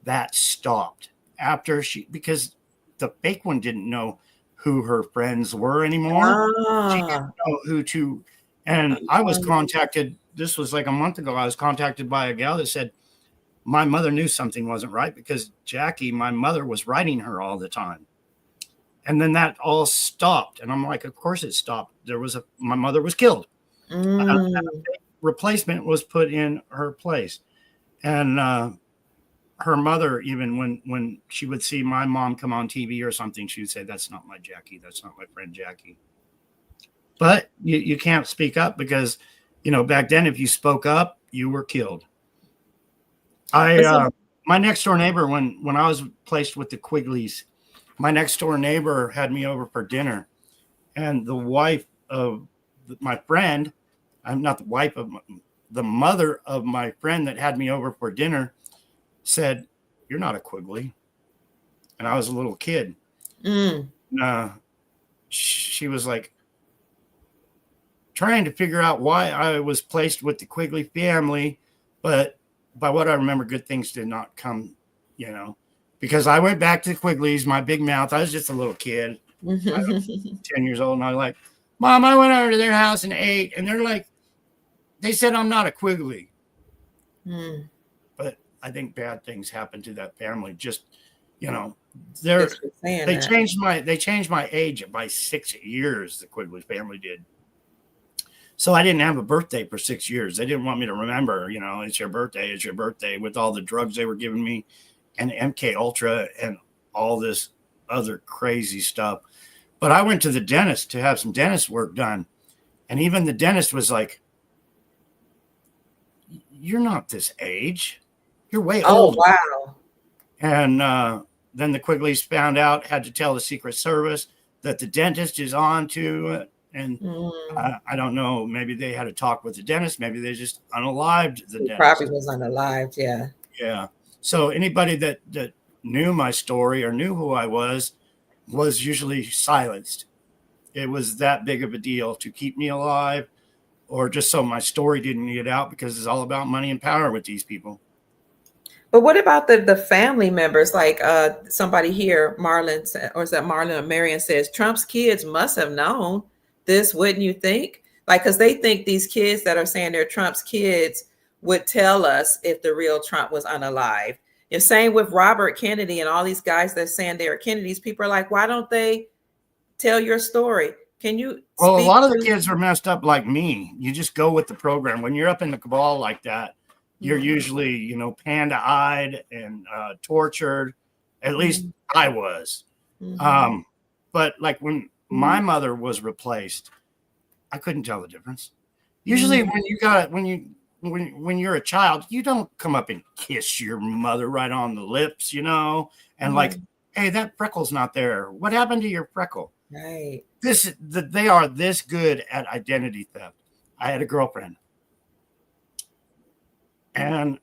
that stopped after because the fake one didn't know who her friends were anymore. She didn't know who to. And I was contacted. This was like a month ago. I was contacted by a gal that said my mother knew something wasn't right because Jackie, my mother, was writing her all the time. And then that all stopped. And I'm like, of course it stopped. My mother was killed. A replacement was put in her place. And her mother, even when she would see my mom come on TV or something, she would say, that's not my Jackie. That's not my friend Jackie. But you can't speak up because, back then, if you spoke up, you were killed. My next door neighbor, when I was placed with the Quigleys, my next door neighbor had me over for dinner, and the wife of my friend, I'm not the wife of the mother of my friend that had me over for dinner, said, "You're not a Quigley," and I was a little kid. She was like trying to figure out why I was placed with the Quigley family, but by what I remember, good things did not come, because I went back to the Quigleys, my big mouth. I was just a little kid, 10 years old. And I was like, Mom, I went over to their house and ate. And they're like, they said I'm not a Quigley. But I think bad things happened to that family. Just, they changed my age by 6 years. The Quigley family did. So I didn't have a birthday for 6 years. They didn't want me to remember, it's your birthday with all the drugs they were giving me and MK Ultra and all this other crazy stuff. But I went to the dentist to have some dentist work done. And even the dentist was like, you're not this age. You're way old. Oh, wow. And then the Quigleys found out, had to tell the Secret Service that the dentist is on to it. And I don't know, maybe they had a talk with the dentist. Maybe they just unalived the dentist. Probably was unalived, yeah. Yeah. So anybody that knew my story or knew who I was usually silenced. It was that big of a deal to keep me alive or just so my story didn't get out because it's all about money and power with these people. But what about the family members? Like somebody here, Marlon, or is that Marlon or Marion says, Trump's kids must have known this, wouldn't you think? Like, because they think these kids that are saying they're Trump's kids would tell us if the real Trump was unalive. And same with Robert Kennedy and all these guys that are saying they're Kennedys. People are like, why don't they tell your story? Can you? Well, a lot of the kids are messed up like me. You just go with the program. When you're up in the cabal like that, you're usually, panda-eyed and tortured. At least I was. But like when my mother was replaced, I couldn't tell the difference. Usually when you're a child, you don't come up and kiss your mother right on the lips, and like, hey, that freckle's not there. What happened to your freckle? Right. They are this good at identity theft. I had a girlfriend and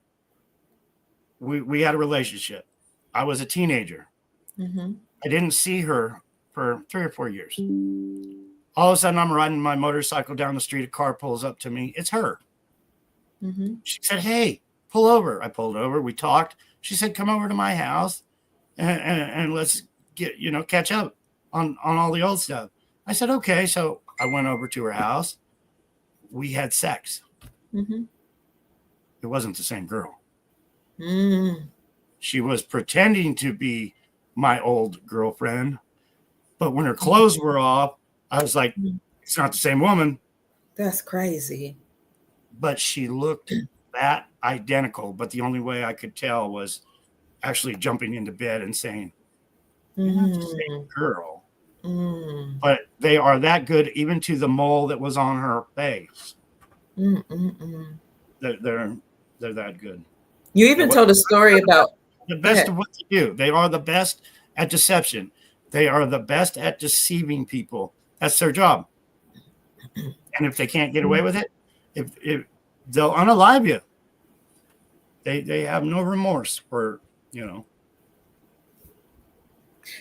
we had a relationship. I was a teenager. I didn't see her for 3 or 4 years. All of a sudden, I'm riding my motorcycle down the street. A car pulls up to me. It's her. Mm-hmm. She said, "Hey, pull over." I pulled over. We talked. She said, "Come over to my house and let's get, catch up on all the old stuff." I said, "Okay." So I went over to her house. We had sex. Mm-hmm. It wasn't the same girl. Mm. She was pretending to be my old girlfriend. But when her clothes were off, I was like, it's not the same woman. That's crazy. But she looked that identical. But the only way I could tell was actually jumping into bed and saying, "You're not the same girl." Mm. But they are that good, even to the mole that was on her face. They're that good. You even told a story about the best of what they do. They are the best at deception. They are the best at deceiving people. That's their job. And if they can't get away with it, if they'll unalive you. They have no remorse for,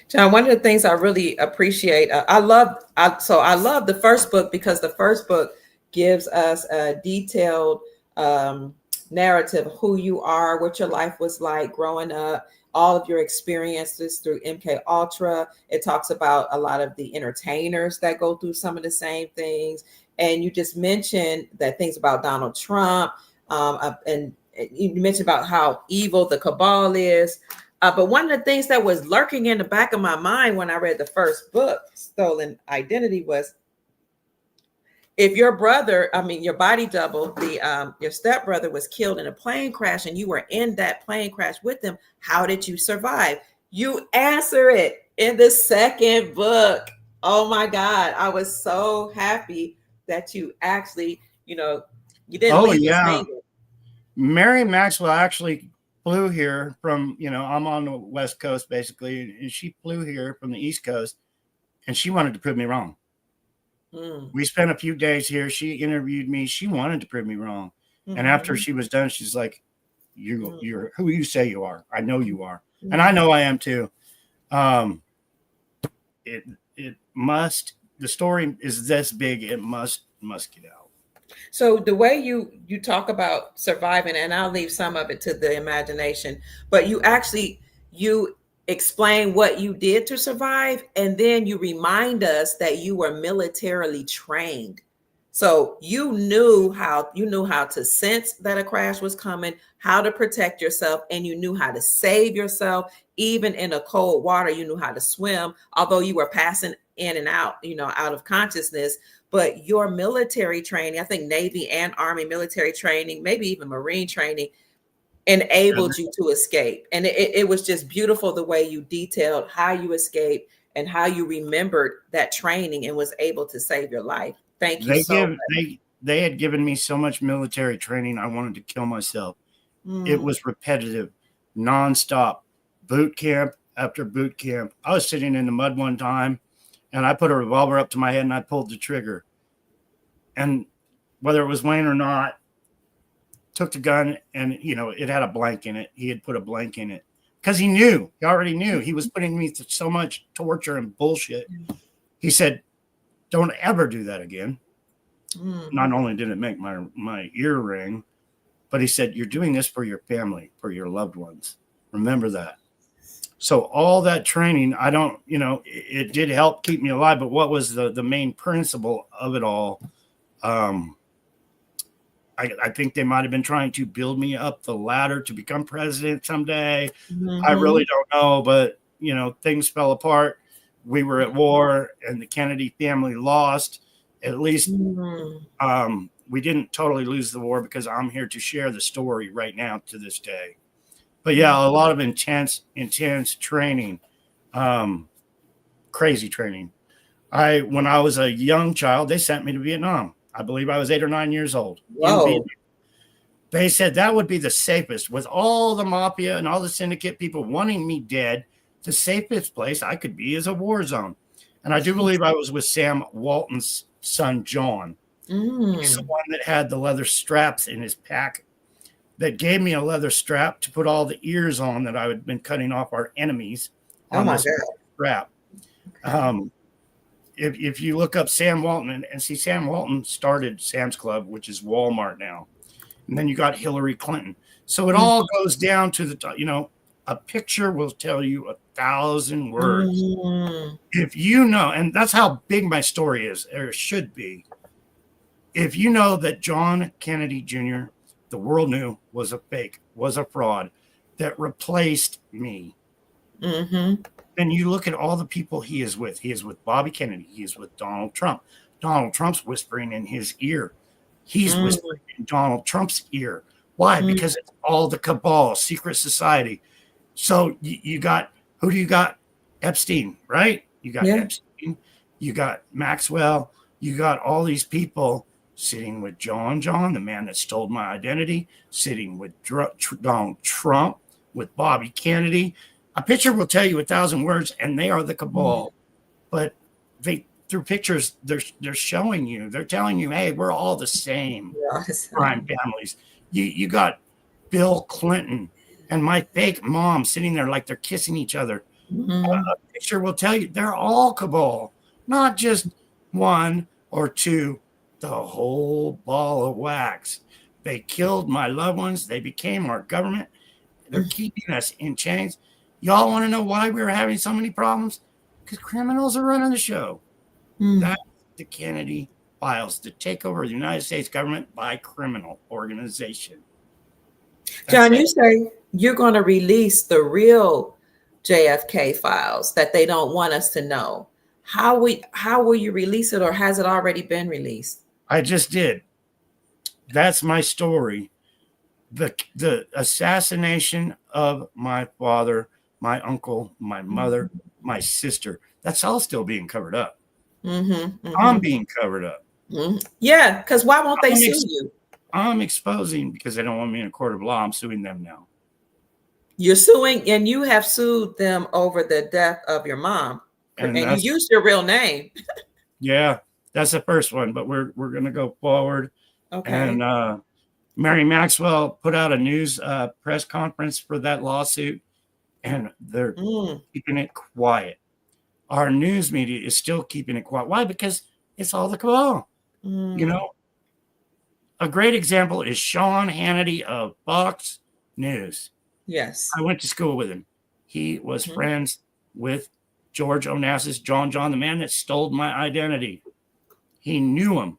John, one of the things I really appreciate, I love the first book because the first book gives us a detailed narrative of who you are, what your life was like growing up, all of your experiences through MK Ultra. It talks about a lot of the entertainers that go through some of the same things. And you just mentioned that things about Donald Trump, and you mentioned about how evil the cabal is. But one of the things that was lurking in the back of my mind when I read the first book, Stolen Identity, was if your brother, your body double, your stepbrother was killed in a plane crash and you were in that plane crash with them, how did you survive? You answer it in the second book. Oh my God. I was so happy that you actually, you didn't leave us hanging. Mary Maxwell actually flew here from, I'm on the West Coast basically, and she flew here from the East Coast and she wanted to prove me wrong. We spent a few days here. She interviewed me. She wanted to prove me wrong. And after she was done, she's like, you're who you say you are. I know you are. And I know I am too. The story is this big. It must get out. So the way you talk about surviving, and I'll leave some of it to the imagination, but you explain what you did to survive, and then you remind us that you were militarily trained. So you knew how to sense that a crash was coming, how to protect yourself, and you knew how to save yourself. Even in a cold water, you knew how to swim, although you were passing in and out, out of consciousness. But your military training, I think Navy and Army military training, maybe even Marine training, enabled you to escape. And it was just beautiful the way you detailed how you escaped and how you remembered that training and was able to save your life. Thank you so much. They had given me so much military training, I wanted to kill myself. It was repetitive, nonstop, boot camp after boot camp. I was sitting in the mud one time and I put a revolver up to my head and I pulled the trigger. And whether it was Wayne or not, took the gun and, it had a blank in it. He had put a blank in it because he already knew he was putting me through so much torture and bullshit. He said, "Don't ever do that again." Not only did it make my ear ring, but he said, "You're doing this for your family, for your loved ones. Remember that." So all that training, it did help keep me alive. But what was the main principle of it all? I think they might have been trying to build me up the ladder to become president someday. I really don't know, but things fell apart. We were at war and the Kennedy family lost. At least we didn't totally lose the war because I'm here to share the story right now to this day. But yeah, a lot of intense training, crazy training. When I was a young child, they sent me to Vietnam. I believe I was 8 or 9 years old. They said that would be the safest, with all the mafia and all the syndicate people wanting me dead. The safest place I could be is a war zone. And I do believe I was with Sam Walton's son, John. He's the one that had the leather straps in his pack, that gave me a leather strap to put all the ears on that I had been cutting off our enemies on this strap. if you look up Sam Walton and see Sam Walton started Sam's Club, which is Walmart now, and then you got Hillary Clinton. So it all goes down to a picture will tell you 1,000 words. If you know, and that's how big my story is, or should be. If you know that John Kennedy Jr., the world knew was a fake, was a fraud that replaced me. And you look at all the people he is with. He is with Bobby Kennedy. He is with Donald Trump. Donald Trump's whispering in his ear. He's whispering in Donald Trump's ear. Why? Because it's all the cabal, secret society. So you got, who do you got? Epstein, right? You got Epstein. You got Maxwell. You got all these people sitting with John, the man that stole my identity, sitting with Donald Trump, with Bobby Kennedy. A picture will tell you 1,000 words, and they are the cabal. But they, through pictures, they're showing you, they're telling you, hey, we're all the same crime families. You got Bill Clinton and my fake mom sitting there like they're kissing each other. A picture will tell you they're all cabal, not just one or two, the whole ball of wax. They killed my loved ones. They became our government. They're keeping us in chains. Y'all want to know why we were having so many problems? Because criminals are running the show. That's the Kennedy files, the takeover of the United States government by criminal organization. John, you say you're going to release the real JFK files that they don't want us to know. How will you release it, or has it already been released? I just did. That's my story. The assassination of my father, my uncle, my mother, my sister. That's all still being covered up. I'm being covered up. Yeah, because why won't they sue you? I'm exposing because they don't want me in a court of law. I'm suing them now. You're suing, and you have sued them over the death of your mom, and you used your real name. Yeah, that's the first one, but we're going to go forward. Okay. And Mary Maxwell put out a news press conference for that lawsuit, and they're keeping it quiet. Our news media is still keeping it quiet. Why? Because it's all the cabal. You know, a great example is Sean Hannity of Fox News. Yes. I went to school with him. He was friends with George Onassis, John, the man that stole my identity. He knew him.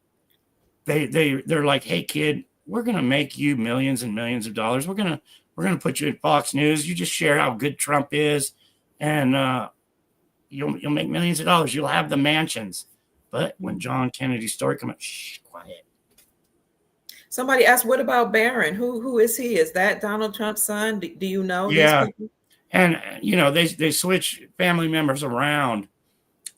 They're like, hey kid, we're gonna make you millions and millions of dollars. We're gonna put you in Fox News. You just share how good Trump is, and you'll make millions of dollars. You'll have the mansions. But when John Kennedy's story comes out, shh, quiet. Somebody asked, what about Barron? Who is he? Is that Donald Trump's son? Do you know? Yeah. These people? And, you know, they switch family members around.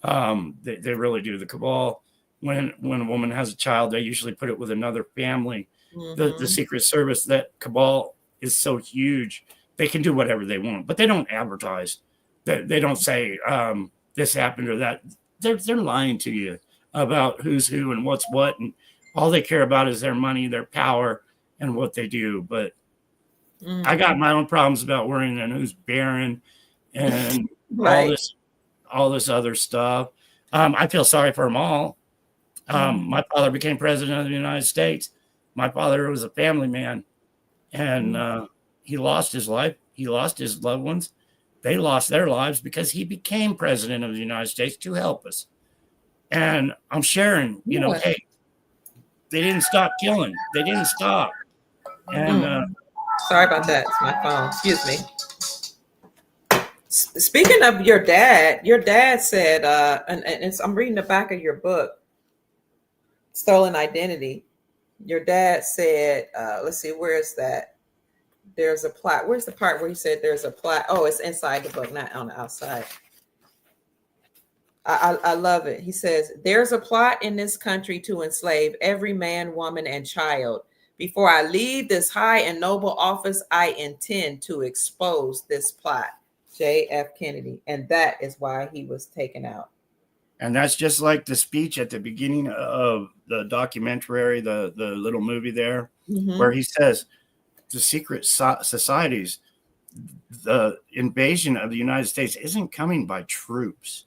They really do. The cabal, when a woman has a child, they usually put it with another family. The Secret Service, that cabal is so huge. They can do whatever they want, but they don't advertise. They don't say this happened or that. They're lying to you about who's who and what's what. And all they care about is their money, their power, and what they do. But I got my own problems about worrying and who's Barron and all this other stuff. I feel sorry for them all. My father became president of the United States. My father was a family man, and he lost his life. He lost his loved ones. They lost their lives because he became president of the United States to help us. And I'm sharing, you know, hey, they didn't stop killing. They didn't stop. And sorry about that. It's my phone. Excuse me. Speaking of your dad said, and I'm reading the back of your book, Stolen Identity. Your dad said, let's see, where is that? There's a plot. Where's the part where he said there's a plot? Oh, it's inside the book, not on the outside. I love it. He says, there's a plot in this country to enslave every man, woman, and child. Before I leave this high and noble office, I intend to expose this plot. J.F. Kennedy. And that is why he was taken out. And that's just like the speech at the beginning of the documentary, the little movie there, where he says the secret societies, the invasion of the United States isn't coming by troops.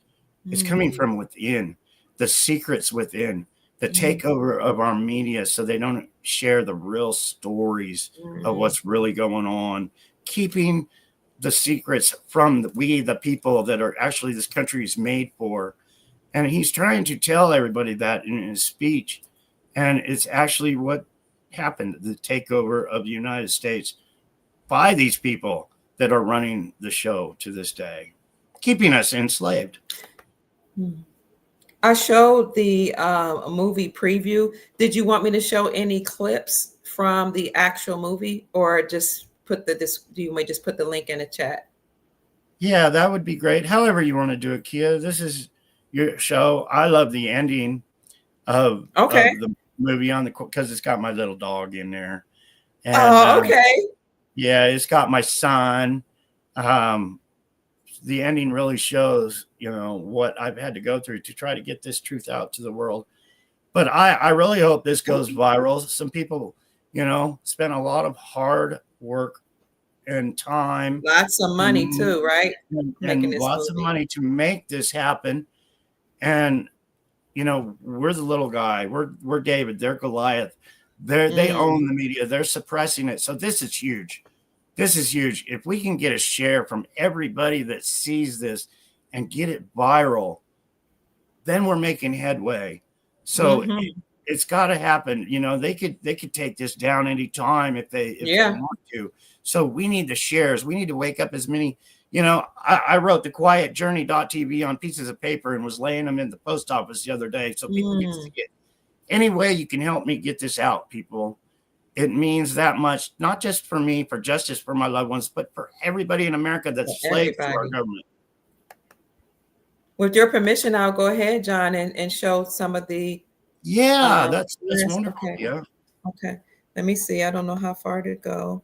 It's coming from within. the secrets within, the takeover of our media, so they don't share the real stories of what's really going on, keeping the secrets from the people that are actually this country is made for. And he's trying to tell everybody that in his speech. And it's actually what happened, the takeover of the United States by these people that are running the show to this day, keeping us enslaved. I showed the movie preview. Did you want me to show any clips from the actual movie, or just put do you may just put the link in the chat? Yeah, that would be great. However you want to do it, Kia. This is your show. I love the ending of the movie because it's got my little dog in there. And, okay. Yeah, it's got my son. The ending really shows, what I've had to go through to try to get this truth out to the world. But I really hope this goes viral. Some people, spent a lot of hard work and time. Lots of money too, right? And lots of money to make this happen. And, we're the little guy. We're David. They're Goliath. They own the media. They're suppressing it. So this is huge. This is huge. If we can get a share from everybody that sees this and get it viral, then we're making headway. So it's got to happen. They could take this down anytime if they want to. So we need the shares. We need to wake up as many. I wrote the quietjourney.tv on pieces of paper and was laying them in the post office the other day. So people get to see it. Any way you can help me get this out, people. It means that much, not just for me, for justice for my loved ones, but for everybody in America that's slave to our government. With your permission, I'll go ahead, John, and show some of the. Yeah, that's wonderful. Okay. Yeah. Okay. Let me see. I don't know how far to go.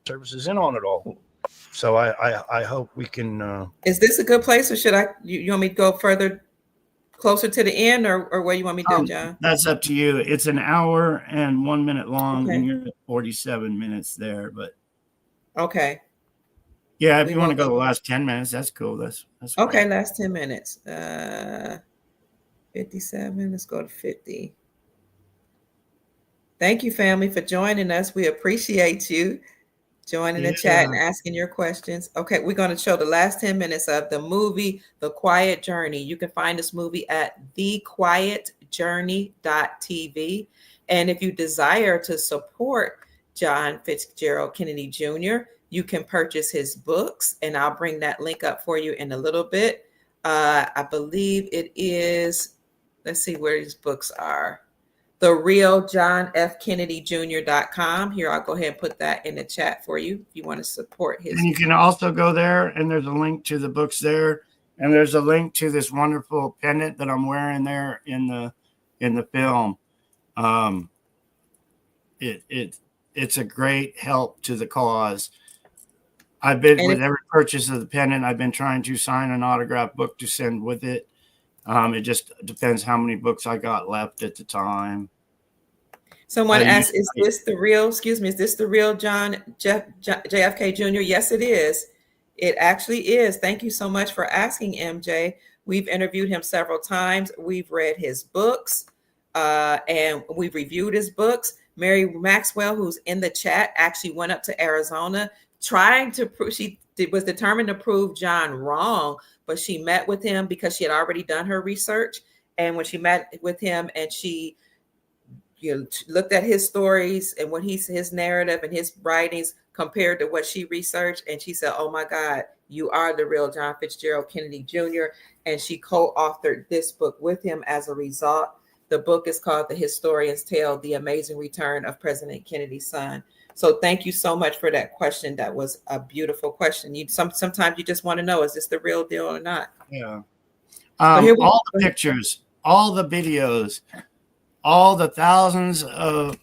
Services in on it all. So I hope we can. Is this a good place, or should you want me to go further? Closer to the end, or where you want me to do, John? That's up to you. It's an hour and 1 minute long, and you're at 47 minutes there. But okay, yeah, if you want to go the last 10 minutes, that's cool. That's okay. Last 10 minutes. 57. Let's go to 50. Thank you, family, for joining us. We appreciate you joining the chat and asking your questions. Okay, we're going to show the last 10 minutes of the movie, The Quiet Journey. You can find this movie at thequietjourney.tv. And if you desire to support John Fitzgerald Kennedy Jr., you can purchase his books, and I'll bring that link up for you in a little bit. I believe it is, let's see where his books are. The real JohnFKennedyJunior.com. Here, I'll go ahead and put that in the chat for you if you want to support his. And you can also go there, and there's a link to the books there, and there's a link to this wonderful pendant that I'm wearing there in the film. It's a great help to the cause. I've been with every purchase of the pendant. I've been trying to sign an autographed book to send with it. It just depends how many books I got left at the time. Someone asked, is this the real John JFK Jr.? Yes, it is. It actually is. Thank you so much for asking, MJ. We've interviewed him several times. We've read his books and we've reviewed his books. Mary Maxwell, who's in the chat, actually went up to Arizona trying to prove, she was determined to prove John wrong, but she met with him because she had already done her research. And when she met with him and she looked at his stories and what his narrative and his writings compared to what she researched, and she said, oh my God, you are the real John Fitzgerald Kennedy Jr. And she co-authored this book with him as a result. The book is called The Historian's Tale, The Amazing Return of President Kennedy's Son. So thank you so much for that question. That was a beautiful question. Sometimes you just want to know, is this the real deal or not? Yeah. All the pictures, all the videos, all the thousands of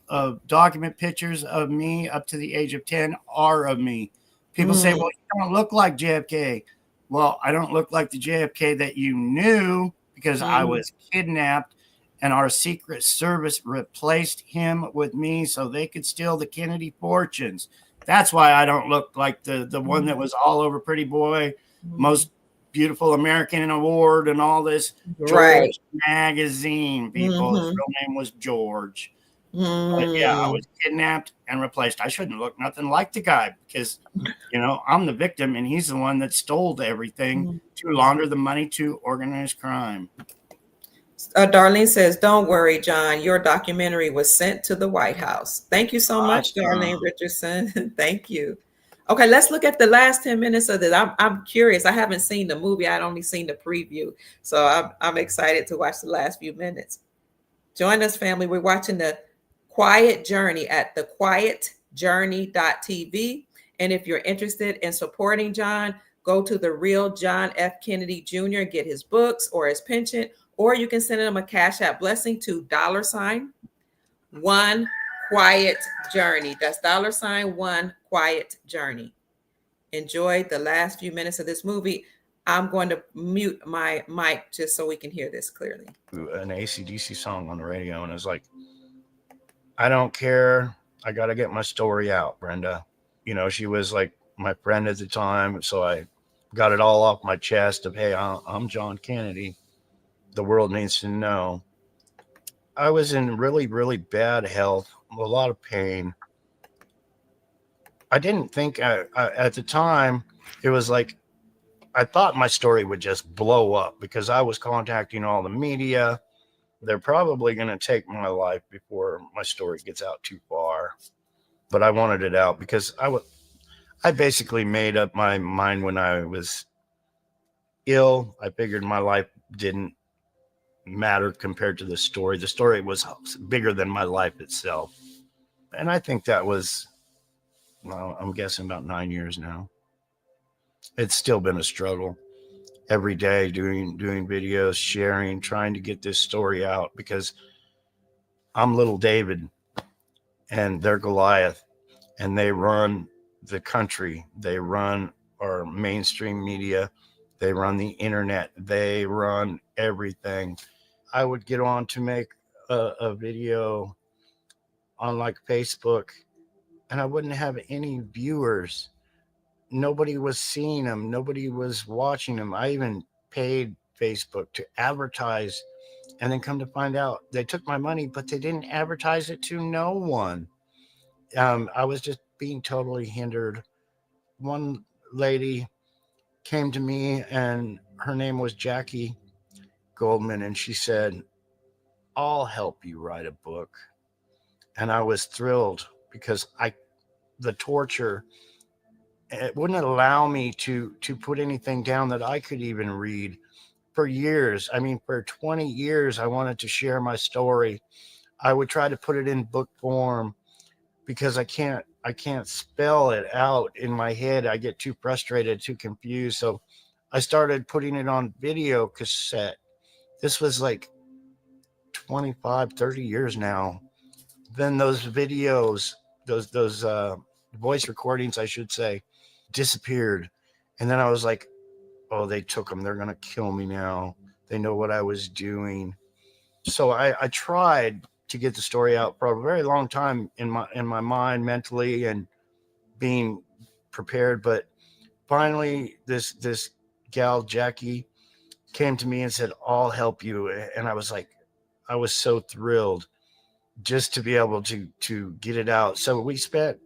document pictures of me up to the age of 10 are of me. People say, well, you don't look like JFK. Well, I don't look like the JFK that you knew because I was kidnapped and our Secret Service replaced him with me so they could steal the Kennedy fortunes. That's why I don't look like the one that was all over Pretty Boy. Most Beautiful American Award and all this. Right. George Magazine, people. His real name was George. But yeah, I was kidnapped and replaced. I shouldn't look nothing like the guy because, I'm the victim and he's the one that stole everything to launder the money to organized crime. Darlene says, don't worry, John. Your documentary was sent to the White House. Thank you so much, Darlene Richardson. Thank you. Okay, let's look at the last 10 minutes of this. I'm curious. I haven't seen the movie. I'd only seen the preview. So I'm excited to watch the last few minutes. Join us, family. We're watching The Quiet Journey at thequietjourney.tv. And if you're interested in supporting John, go to the real John F. Kennedy Jr., get his books or his penchant, or you can send him a Cash App blessing to $1 Quiet Journey. That's $1 Quiet Journey. Enjoy the last few minutes of this movie. I'm going to mute my mic just so we can hear this clearly. An AC/DC song on the radio, and it's like, I don't care. I got to get my story out, Brenda. She was like my friend at the time, so I got it all off my chest of, hey, I'm John Kennedy. The world needs to know. I was in really, really bad health, a lot of pain. I didn't think at the time, it was like, I thought my story would just blow up because I was contacting all the media. They're probably going to take my life before my story gets out too far. But I wanted it out because I basically made up my mind when I was ill. I figured my life didn't matter compared to the story. The story was bigger than my life itself. And I think that was, well, I'm guessing about 9 years now. It's still been a struggle every day, doing videos, sharing, trying to get this story out because I'm little David and they're Goliath and they run the country. They run our mainstream media. They run the internet. They run everything. I would get on to make a video on like Facebook and I wouldn't have any viewers. Nobody was seeing them. Nobody was watching them. I even paid Facebook to advertise and then come to find out they took my money, but they didn't advertise it to no one. I was just being totally hindered. One lady came to me and her name was Jackie Goldman. And she said, I'll help you write a book. And I was thrilled because the torture, it wouldn't allow me to put anything down that I could even read for years. I mean, for 20 years, I wanted to share my story. I would try to put it in book form because I can't spell it out in my head. I get too frustrated, too confused. So I started putting it on video cassette. This was like 25, 30 years now. Then those videos, those voice recordings, I should say, disappeared. And then I was like, oh, they took them. They're going to kill me now. They know what I was doing. So I tried to get the story out for a very long time in my mind, mentally, and being prepared. But finally, this gal, Jackie, came to me and said, I'll help you. And I was like, I was so thrilled just to be able to get it out. So we spent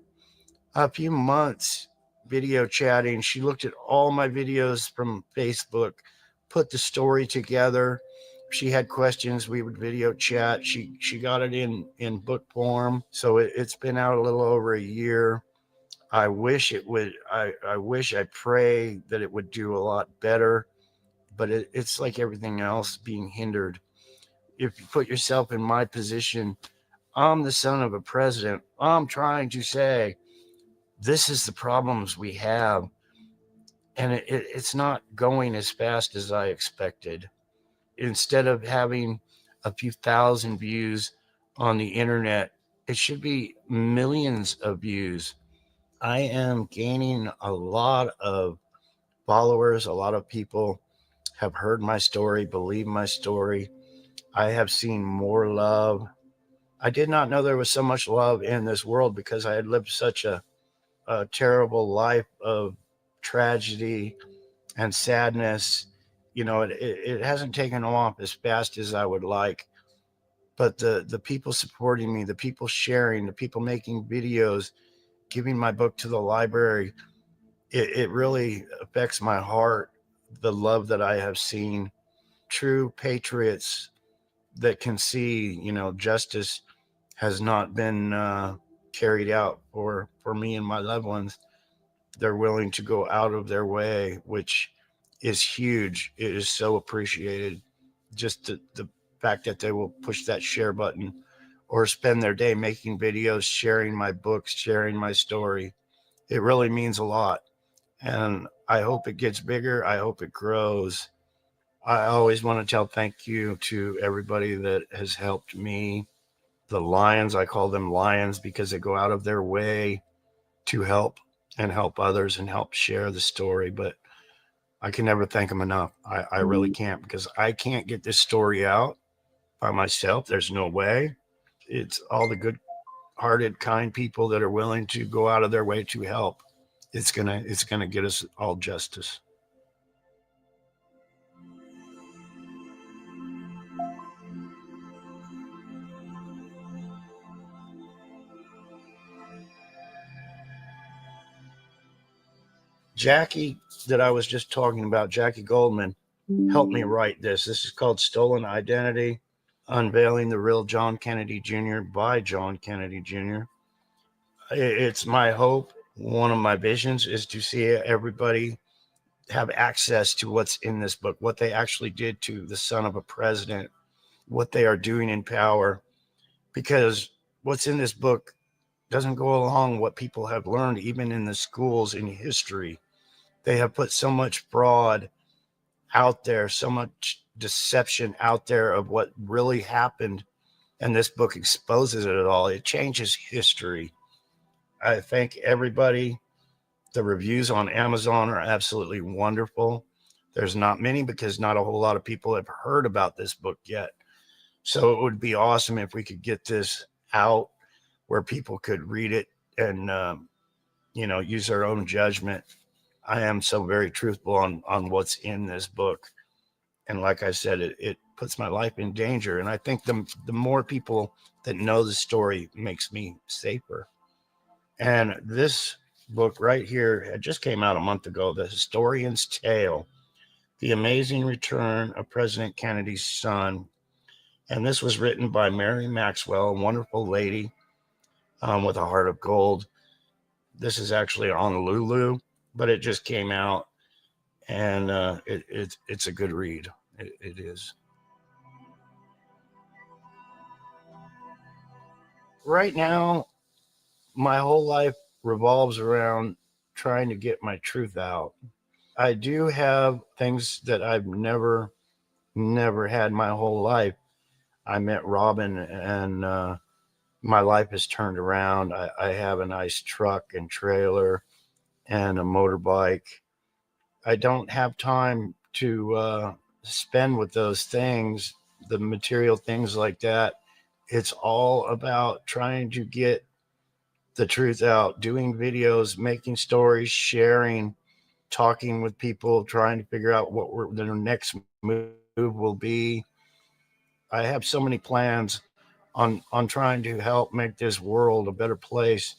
a few months video chatting. She looked at all my videos from Facebook, put the story together. She had questions. We would video chat. She got it in book form. So it's been out a little over a year. I wish it would. I pray that it would do a lot better. But it's like everything else, being hindered. If you put yourself in my position, I'm the son of a president. I'm trying to say, this is the problems we have. And it's not going as fast as I expected. Instead of having a few thousand views on the internet, it should be millions of views. I am gaining a lot of followers. A lot of people have heard my story, believe my story. I have seen more love. I did not know there was so much love in this world because I had lived such a terrible life of tragedy and sadness. It hasn't taken off as fast as I would like, but the people supporting me, the people sharing, the people making videos, giving my book to the library, it really affects my heart. The love that I have seen, true patriots that can see, justice has not been carried out for me and my loved ones. They're willing to go out of their way, which is huge. It is so appreciated. Just the fact that they will push that share button or spend their day making videos, sharing my books, sharing my story. It really means a lot. And I hope it gets bigger. I hope it grows. I always want to tell thank you to everybody that has helped me. The lions, I call them lions because they go out of their way to help and help others and help share the story. But I can never thank them enough. I really can't, because I can't get this story out by myself. There's no way. It's all the good hearted, kind people that are willing to go out of their way to help. It's gonna get us all justice. Jackie, that I was just talking about, Jackie Goldman, helped me write this. This is called Stolen Identity, Unveiling the Real John Kennedy Jr. by John Kennedy Jr. It's my hope. One of my visions is to see everybody have access to what's in this book, what they actually did to the son of a president, what they are doing in power, because what's in this book doesn't go along what people have learned, even in the schools in history. They have put so much fraud out there, so much deception out there of what really happened. And this book exposes it all. It changes history. I thank everybody. The reviews on Amazon are absolutely wonderful. There's not many because not a whole lot of people have heard about this book yet. So it would be awesome if we could get this out where people could read it and, use their own judgment. I am so very truthful on what's in this book. And like I said, it puts my life in danger. And I think the more people that know the story makes me safer. And this book right here, it just came out a month ago, The Historian's Tale, The Amazing Return of President Kennedy's Son. And this was written by Mary Maxwell, a wonderful lady with a heart of gold. This is actually on Lulu, but it just came out, and it's a good read. It is. Right now, my whole life revolves around trying to get my truth out. I do have things that I've never had my whole life. I met Robin, and my life has turned around. I have a nice truck and trailer and a motorbike. I don't have time to spend with those things, the material things like that. It's all about trying to get the truth out, doing videos, making stories, sharing, talking with people, trying to figure out what their next move will be. I have so many plans on trying to help make this world a better place.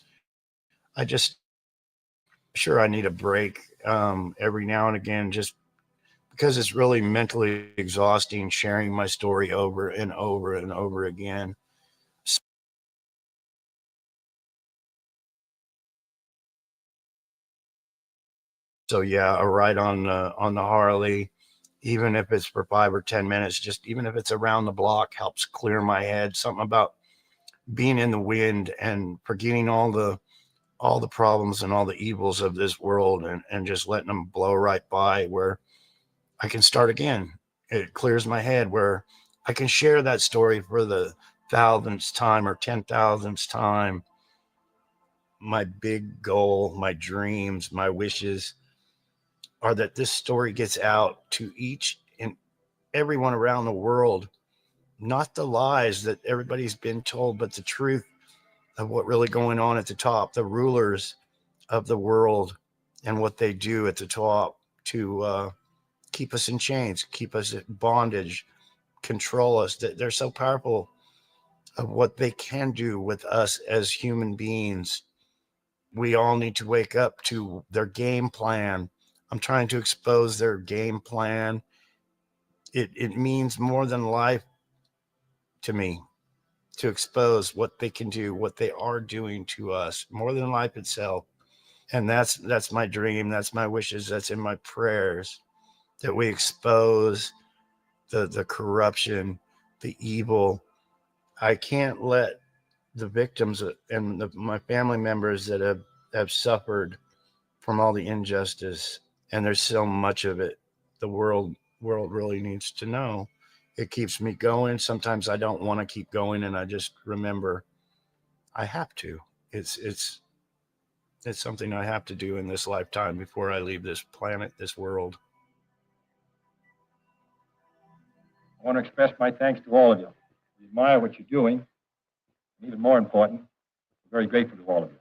I just sure I need a break every now and again, just because it's really mentally exhausting sharing my story over and over and over again. So yeah, a ride on the Harley, even if it's for 5 or 10 minutes, just even if it's around the block, helps clear my head. Something about being in the wind and forgetting all the problems and all the evils of this world, and just letting them blow right by, where I can start again. It clears my head, where I can share that story for the thousandth time or 10,000th time. My big goal, my dreams, my wishes are that this story gets out to each and everyone around the world, not the lies that everybody's been told, but the truth of what really going on at the top, the rulers of the world and what they do at the top to keep us in chains, keep us in bondage, control us. They're so powerful of what they can do with us as human beings. We all need to wake up to their game plan. I'm trying to expose their game plan. It means more than life to me to expose what they can do, what they are doing to us, more than life itself. And that's my dream. That's my wishes. That's in my prayers, that we expose the corruption, the evil. I can't let the victims and my family members that have suffered from all the injustice, and there's so much of it, the world really needs to know. It keeps me going. Sometimes I don't want to keep going, and I just remember I have to. It's something I have to do in this lifetime before I leave this planet, this world. I want to express my thanks to all of you. We admire what you're doing. And even more important, we're very grateful to all of you.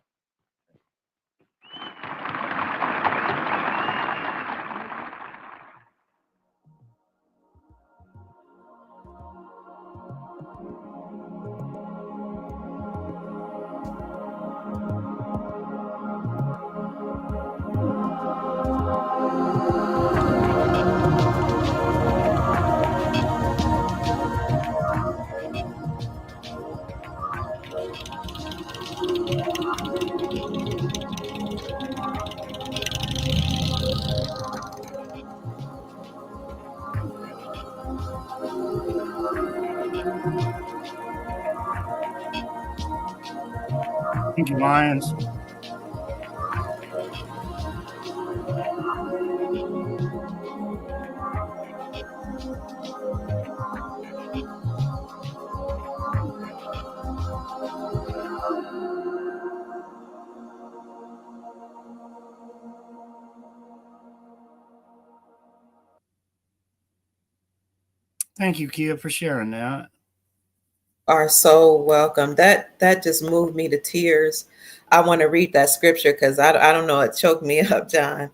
Thank you, Lions. Thank you, Kia, for sharing that. Are so welcome. That just moved me to tears. I want to read that scripture because I don't know, it choked me up, John.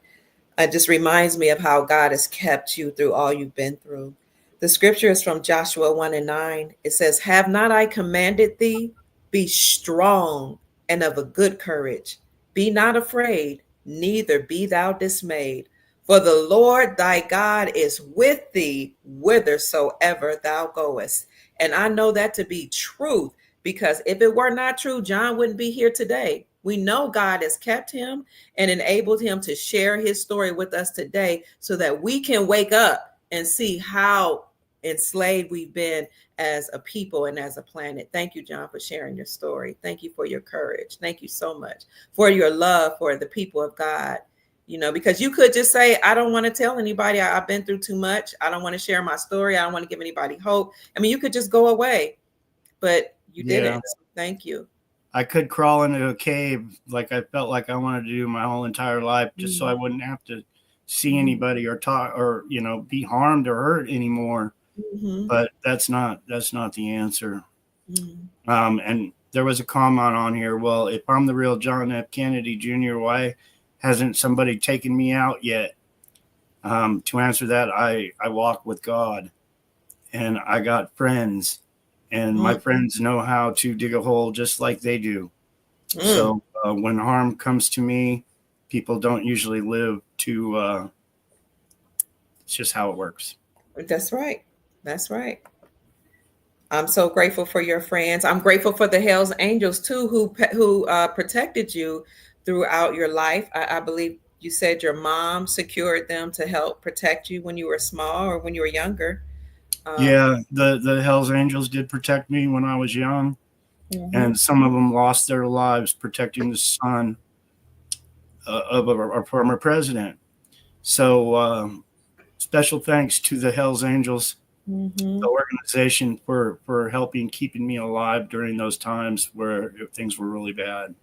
It just reminds me of how God has kept you through all you've been through. The scripture is from Joshua 1:9. It says, "Have not I commanded thee? Be strong and of a good courage. Be not afraid, neither be thou dismayed. For the Lord thy God is with thee whithersoever thou goest." And I know that to be truth, because if it were not true, John wouldn't be here today. We know God has kept him and enabled him to share his story with us today so that we can wake up and see how enslaved we've been as a people and as a planet. Thank you, John, for sharing your story. Thank you for your courage. Thank you so much for your love for the people of God. You know, because you could just say, I don't want to tell anybody. I've been through too much. I don't want to share my story. I don't want to give anybody hope. I mean, you could just go away, but you didn't. So thank you. I could crawl into a cave like I felt like I wanted to do my whole entire life, just so I wouldn't have to see anybody or talk or, you know, be harmed or hurt anymore. But that's not the answer. And there was a comment on here. Well, if I'm the real John F. Kennedy Jr., why hasn't somebody taken me out yet? To answer that, I walk with God, and I got friends, and my friends know how to dig a hole just like they do. So when harm comes to me, people don't usually live to, it's just how it works. That's right. That's right. I'm so grateful for your friends. I'm grateful for the Hell's Angels too, who protected you throughout your life. I believe you said your mom secured them to help protect you when you were small or when you were younger. Yeah, the Hell's Angels did protect me when I was young, and some of them lost their lives protecting the son of our former president. So special thanks to the Hell's Angels, the organization, for helping keeping me alive during those times where things were really bad.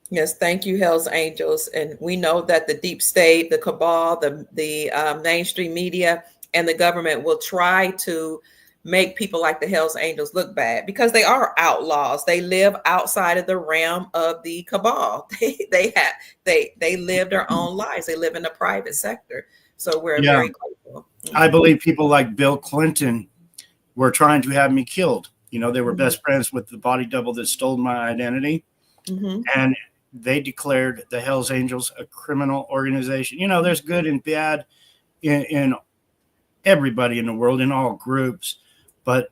Yes, thank you, Hell's Angels. And we know that the deep state, the cabal, the mainstream media, and the government will try to make people like the Hells Angels look bad, because they are outlaws. They live outside of the realm of the cabal. They live their own lives. They live in the private sector. So we're very grateful. I believe people like Bill Clinton were trying to have me killed. You know, they were best friends with the body double that stole my identity. And they declared the Hells Angels a criminal organization. You know, there's good and bad in everybody in the world, in all groups. But,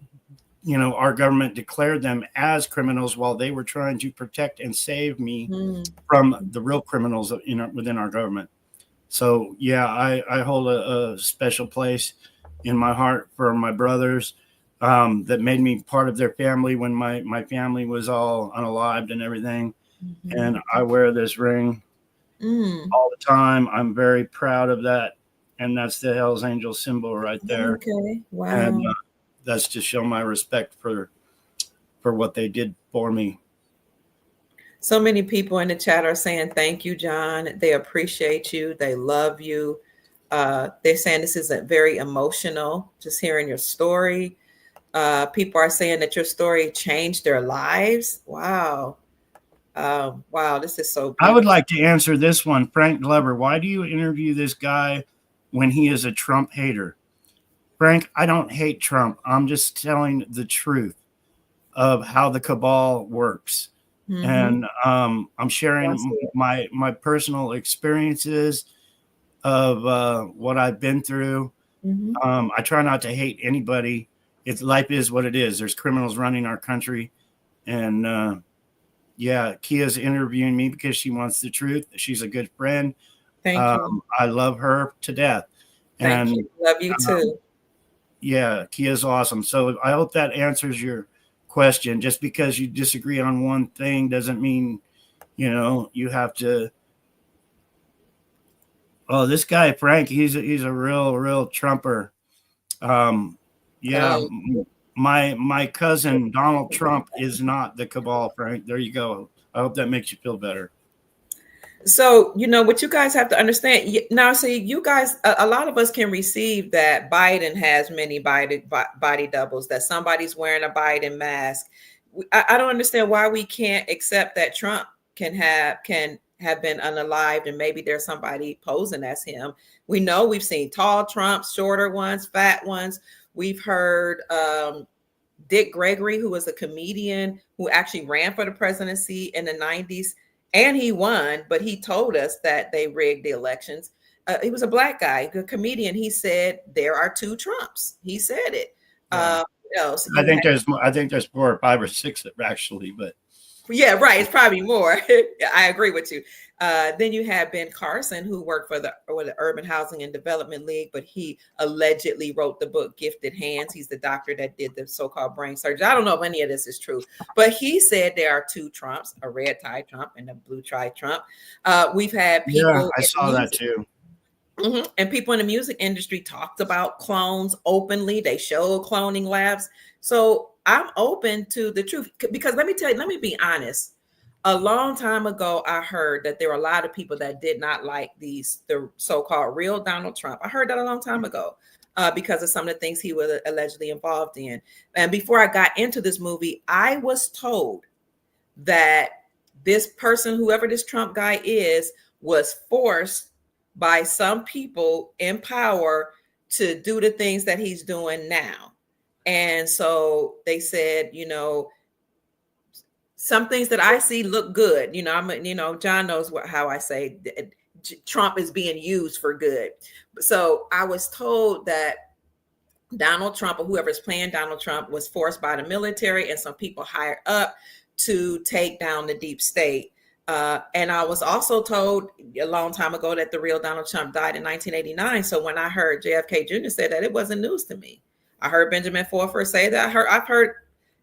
you know, our government declared them as criminals while they were trying to protect and save me from the real criminals within our government. So, yeah, I hold a special place in my heart for my brothers that made me part of their family when my family was all unalived and everything. And I wear this ring all the time. I'm very proud of that. And that's the Hells Angel symbol right there. Okay. Wow. And that's to show my respect for what they did for me. So many people in the chat are saying, thank you, John. They appreciate you. They love you. They're saying this is very emotional, just hearing your story. People are saying that your story changed their lives. Wow. Wow, this is so beautiful. I would like to answer this one. Frank Glover, why do you interview this guy when he is a Trump hater? Frank, I don't hate Trump. I'm just telling the truth of how the cabal works. And I'm sharing my personal experiences of what I've been through. I try not to hate anybody. Life is what it is. There's criminals running our country. And yeah, Kia's interviewing me because she wants the truth. She's a good friend. Thank you. I love her to death. Thank you. Love you too. Yeah, Kia's awesome. So I hope that answers your question. Just because you disagree on one thing doesn't mean, you know, you have to. Oh, this guy Frank, he's a real Trumper. Yeah, my cousin Donald Trump is not the cabal, Frank. There you go. I hope that makes you feel better. So, you know, what you guys have to understand now, see, you guys, a lot of us can receive that Biden has many body doubles, that somebody's wearing a Biden mask. I don't understand why we can't accept that Trump can have been unalived, and maybe there's somebody posing as him. We know we've seen tall Trumps, shorter ones, fat ones. We've heard Dick Gregory, who was a comedian who actually ran for the presidency in the 90s. And he won, but he told us that they rigged the elections. He was a black guy, a comedian. He said there are two Trumps. He said it. Yeah. I think there's 4 or 5 or 6 actually, but yeah, right. It's probably more. I agree with you. Then you have Ben Carson, who worked for the Urban Housing and Development League, but he allegedly wrote the book Gifted Hands. He's the doctor that did the so-called brain surgery. I don't know if any of this is true, but he said there are 2 Trumps, a red tie Trump and a blue tie Trump. We've had people. Yeah, I saw that too. And people in the music industry talked about clones openly. They showed cloning labs. So I'm open to the truth, because let me be honest. A long time ago, I heard that there were a lot of people that did not like the so-called real Donald Trump. I heard that a long time ago because of some of the things he was allegedly involved in. And before I got into this movie, I was told that this person, whoever this Trump guy is, was forced by some people in power to do the things that he's doing now. And so they said, you know, some things that I see look good. You know, John knows how I say Trump is being used for good. So I was told that Donald Trump, or whoever's playing Donald Trump, was forced by the military and some people higher up to take down the deep state. And I was also told a long time ago that the real Donald Trump died in 1989. So when I heard JFK Jr. say that, it wasn't news to me. I heard Benjamin Forford say that. I've heard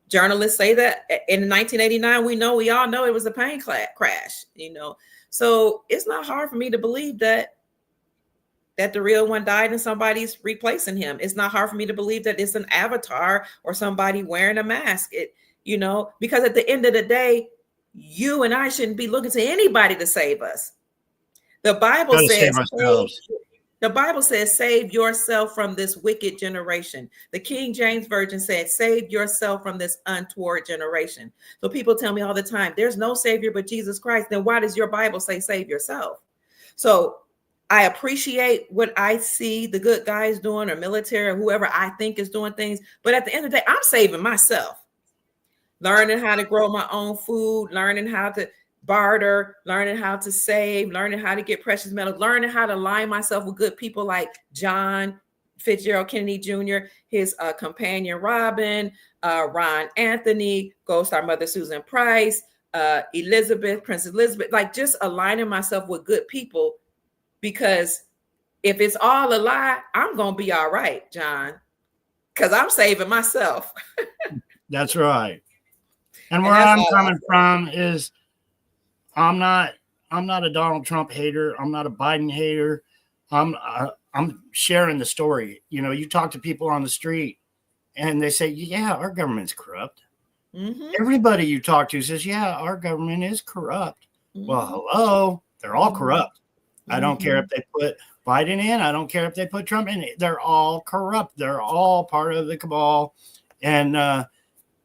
journalists say that in 1989. We all know it was a plane crash. You know, so it's not hard for me to believe that the real one died and somebody's replacing him. It's not hard for me to believe that it's an avatar or somebody wearing a mask. Because at the end of the day, you and I shouldn't be looking to anybody to save us. The Bible says, The Bible says, save yourself from this wicked generation. The King James Version said, save yourself from this untoward generation. So people tell me all the time, there's no savior but Jesus Christ. Then why does your Bible say save yourself? So I appreciate what I see the good guys doing, or military, or whoever I think is doing things. But at the end of the day, I'm saving myself. Learning how to grow my own food, learning how to barter, learning how to save, learning how to get precious metals, learning how to align myself with good people like John Fitzgerald Kennedy Jr., his companion Robin, Ron Anthony, Gold Star Mother Susan Price, Elizabeth, Princess Elizabeth, like just aligning myself with good people, because if it's all a lie, I'm going to be all right, John, because I'm saving myself. That's right. And where I'm coming from is I'm not a Donald Trump hater. I'm not a Biden hater. I'm sharing the story. You know, you talk to people on the street and they say, yeah, our government's corrupt. Mm-hmm. Everybody you talk to says, yeah, our government is corrupt. Mm-hmm. Well, hello, they're all corrupt. Mm-hmm. I don't care if they put Biden in. I don't care if they put Trump in. They're all corrupt. They're all part of the cabal. And,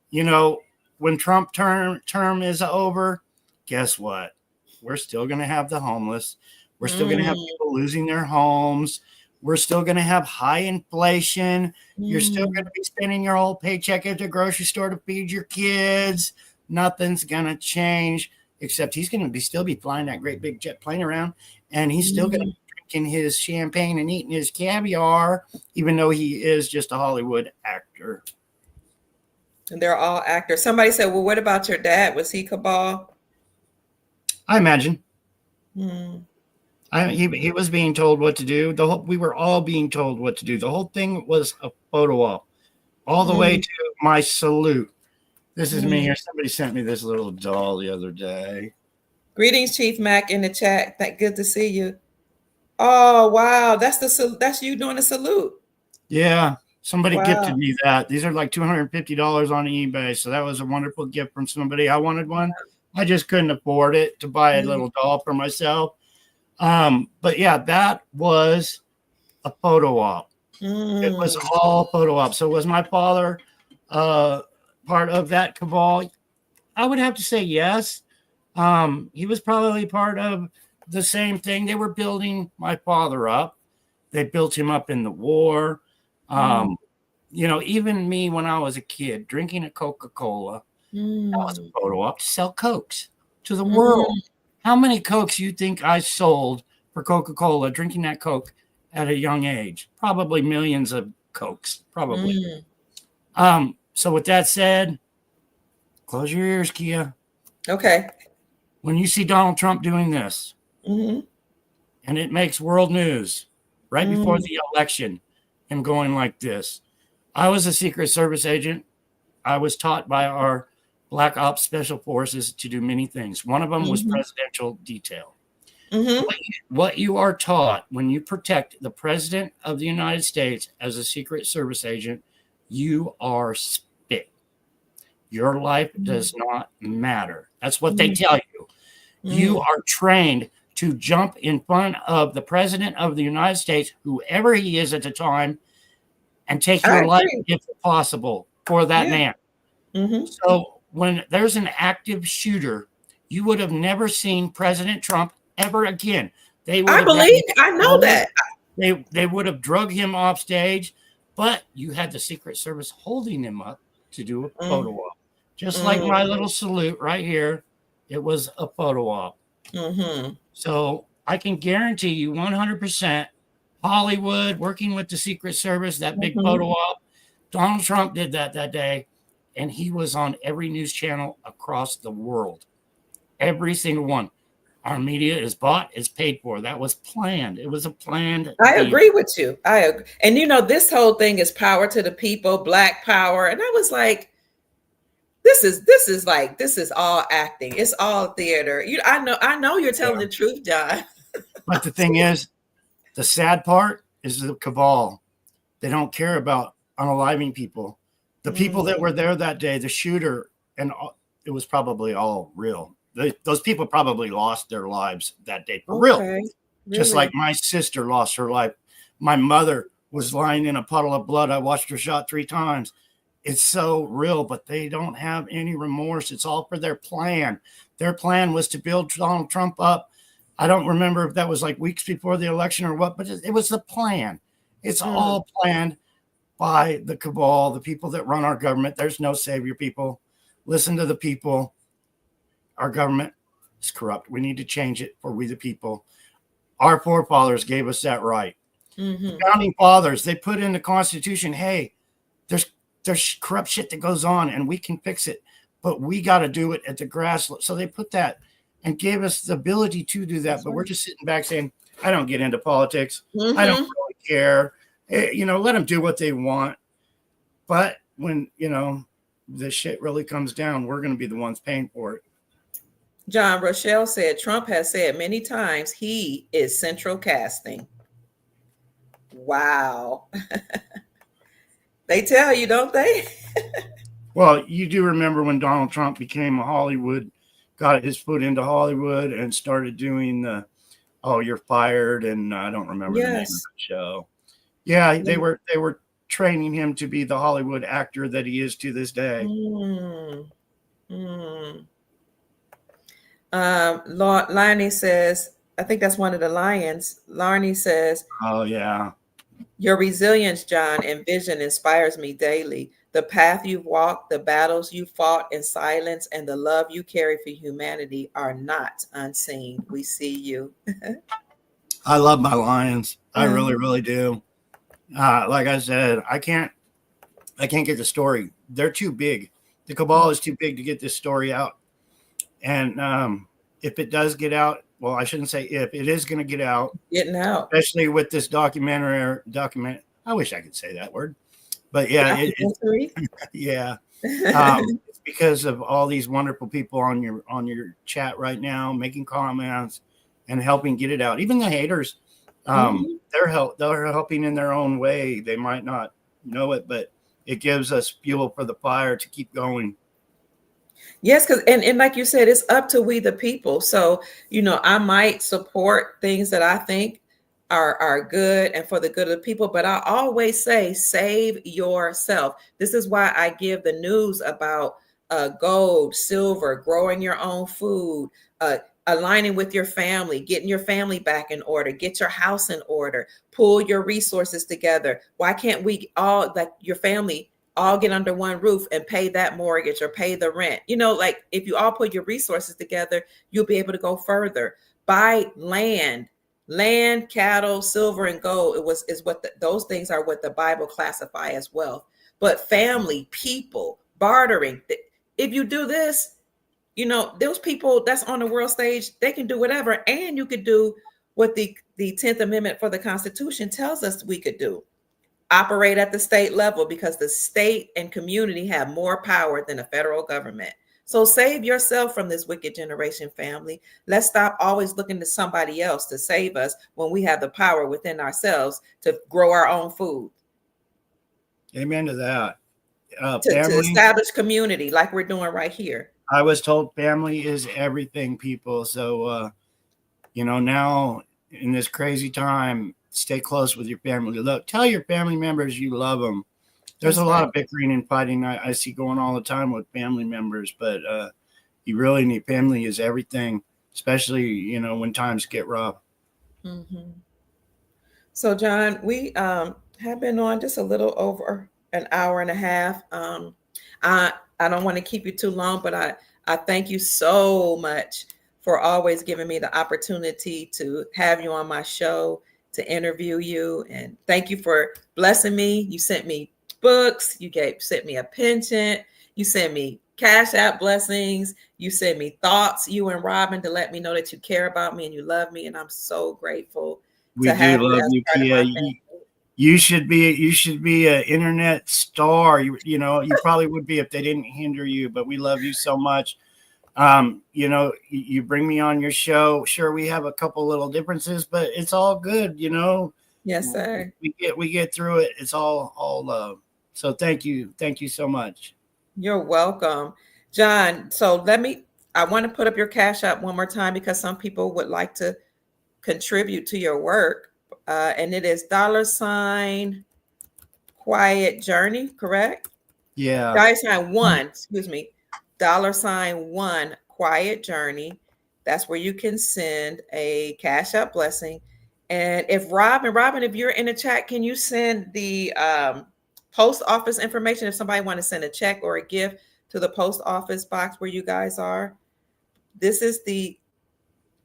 you know, when Trump term is over, guess what? We're still going to have the homeless. We're still going to have people losing their homes. We're still going to have high inflation. You're still going to be spending your whole paycheck at the grocery store to feed your kids. Nothing's going to change, except he's going to still be flying that great big jet plane around, and he's still going to be drinking his champagne and eating his caviar, even though he is just a Hollywood actor. And they're all actors. Somebody said, well, what about your dad? Was he cabal? I imagine. He was being told what to do. We were all being told what to do. The whole thing was a photo op, all the way to my salute. This is me here. Somebody sent me this little doll the other day. Greetings, Chief Mac, in the chat. Good to see you. Oh, wow. That's you doing a salute. Yeah. Somebody gifted me that. These are like $250 on eBay. So that was a wonderful gift from somebody. I wanted one. I just couldn't afford it to buy a little doll for myself. But yeah, that was a photo op. It was all photo op. So was my father part of that cabal? I would have to say yes. He was probably part of the same thing. They were building my father up. They built him up in the war. You know, even me when I was a kid drinking a Coca-Cola, that was a photo op to sell Cokes to the world. How many Cokes you think I sold for Coca-Cola, drinking that Coke at a young age? Probably millions of Cokes, probably. So with that said, close your ears, Kia. Okay. When you see Donald Trump doing this, and it makes world news right before the election, him going like this. I was a Secret Service agent. I was taught by our Black Ops Special Forces to do many things. One of them was presidential detail. What you are taught when you protect the President of the United States as a Secret Service agent, you are spit. Your life does not matter. That's what they tell you. You are trained to jump in front of the President of the United States, whoever he is at the time, and take your life if possible for that man. So when there's an active shooter, you would have never seen President Trump ever again. I know that. They would have drug him off stage, but you had the Secret Service holding him up to do a photo op. Just like my little salute right here, it was a photo op. So I can guarantee you 100%, Hollywood working with the Secret Service, that big photo op, Donald Trump did that day, and he was on every news channel across the world. Every single one. Our media is bought, is paid for. That was planned. It was a planned. I agree with you. And you know, this whole thing is power to the people, Black power. And I was like, this is all acting. It's all theater. I know you're telling the truth, John. But the thing is, the sad part is the cabal. They don't care about unaliving people. The people that were there that day, the shooter, and it was probably all real. Those people probably lost their lives that day for real. Really? Just like my sister lost her life My mother was lying in a puddle of blood. I watched her shot 3 times. It's so real, but they don't have any remorse. It's all for their plan. Their plan was to build Donald Trump up. I don't remember if that was like weeks before the election or what, but it was the plan. It's all planned by the cabal, the people that run our government. There's no savior, people. Listen to the people. Our government is corrupt. We need to change it for we the people. Our forefathers gave us that right. The founding fathers, they put in the Constitution, hey, there's corrupt shit that goes on and we can fix it, but we got to do it at the grassroots. So they put that and gave us the ability to do that. But we're just sitting back saying, I don't get into politics. I don't really care. Let them do what they want. But when, the shit really comes down, we're going to be the ones paying for it. John, Rochelle said, Trump has said many times he is central casting. Wow. They tell you, don't they? Well, you do remember when Donald Trump became a Hollywood, got his foot into Hollywood and started doing the, you're fired. And I don't remember the name of the show. Yeah, they were training him to be the Hollywood actor that he is to this day. Larnie says, I think that's one of the lions. Larnie says, oh, yeah. Your resilience, John, and vision inspires me daily. The path you've walked, the battles you fought in silence, and the love you carry for humanity are not unseen. We see you. I love my lions. I really, really do. Like I said, I can't get the story. They're too big. The cabal is too big to get this story out. And if it does get out, well, I shouldn't say if, it is going to get out. Getting out. Especially with this document. I wish I could say that word. But yeah. Yeah. It's because of all these wonderful people on your chat right now, making comments and helping get it out. Even the haters, they're helping in their own way. They might not know it, but it gives us fuel for the fire to keep going. Yes, because and like you said, it's up to we the people. So, I might support things that I think are good and for the good of the people, but I always say, save yourself. This is why I give the news about gold, silver, growing your own food, aligning with your family, getting your family back in order, get your house in order, pull your resources together. Why can't we all, like your family, all get under one roof and pay that mortgage or pay the rent? Like if you all put your resources together, you'll be able to go further. Buy land, cattle, silver, and gold. Those things are what the Bible classify as wealth. But family, people, bartering. If you do this, those people that's on the world stage, they can do whatever. And you could do what the 10th Amendment for the Constitution tells us we could do. Operate at the state level, because the state and community have more power than the federal government. So save yourself from this wicked generation, family. Let's stop always looking to somebody else to save us when we have the power within ourselves to grow our own food. Amen to that. To establish community like we're doing right here. I was told family is everything, people. So, now in this crazy time, stay close with your family. Look, tell your family members you love them. There's a lot of bickering and fighting I see going all the time with family members, but you really need, family is everything, especially, when times get rough. So, John, we have been on just a little over an hour and a half. I don't want to keep you too long, but I thank you so much for always giving me the opportunity to have you on my show, to interview you. And thank you for blessing me. You sent me books. You sent me a penchant. You sent me Cash App blessings. You sent me thoughts, you and Robin, to let me know that you care about me and you love me. And I'm so grateful. We do love you, Kia. You should be an internet star. You probably would be if they didn't hinder you, but we love you so much. You bring me on your show. Sure, we have a couple little differences, but it's all good, Yes, sir. We get through it. It's all love. So thank you so much. You're welcome, John. So I want to put up your Cash App one more time, because some people would like to contribute to your work. and it is $Quiet Journey, correct? Yeah. $1, excuse me, $1 Quiet Journey. That's where you can send a Cash App blessing. And if Robin, if you're in the chat, can you send the post office information if somebody want to send a check or a gift to the post office box where you guys are? This is the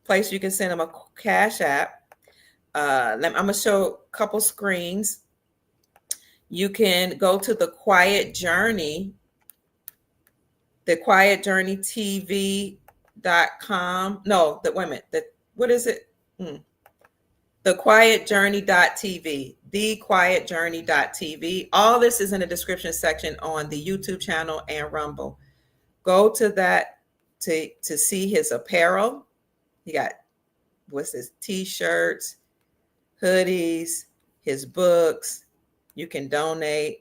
place you can send them a Cash App. I'm going to show a couple screens. You can go to the Quiet Journey, thequietjourneytv.com. No, wait a minute. What is it? Thequietjourney.tv, thequietjourney.tv. All this is in the description section on the YouTube channel and Rumble. Go to that to see his apparel. He got, what's this, t-shirts, hoodies, his books. You can donate,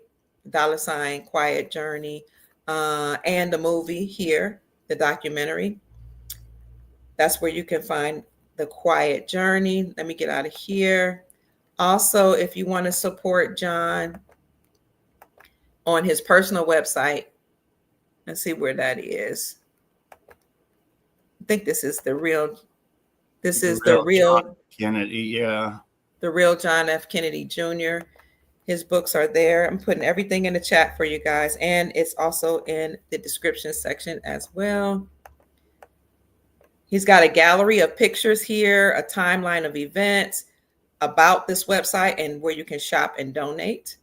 $Quiet Journey, and the movie here, the documentary. That's where you can find the Quiet Journey. Let me get out of here. Also, if you want to support John on his personal website, let's see where that is. I think this is the real John Kennedy, yeah. The real John F. Kennedy Jr. His books are there. I'm putting everything in the chat for you guys, and it's also in the description section as well. He's got a gallery of pictures here, a timeline of events about this website and where you can shop and donate.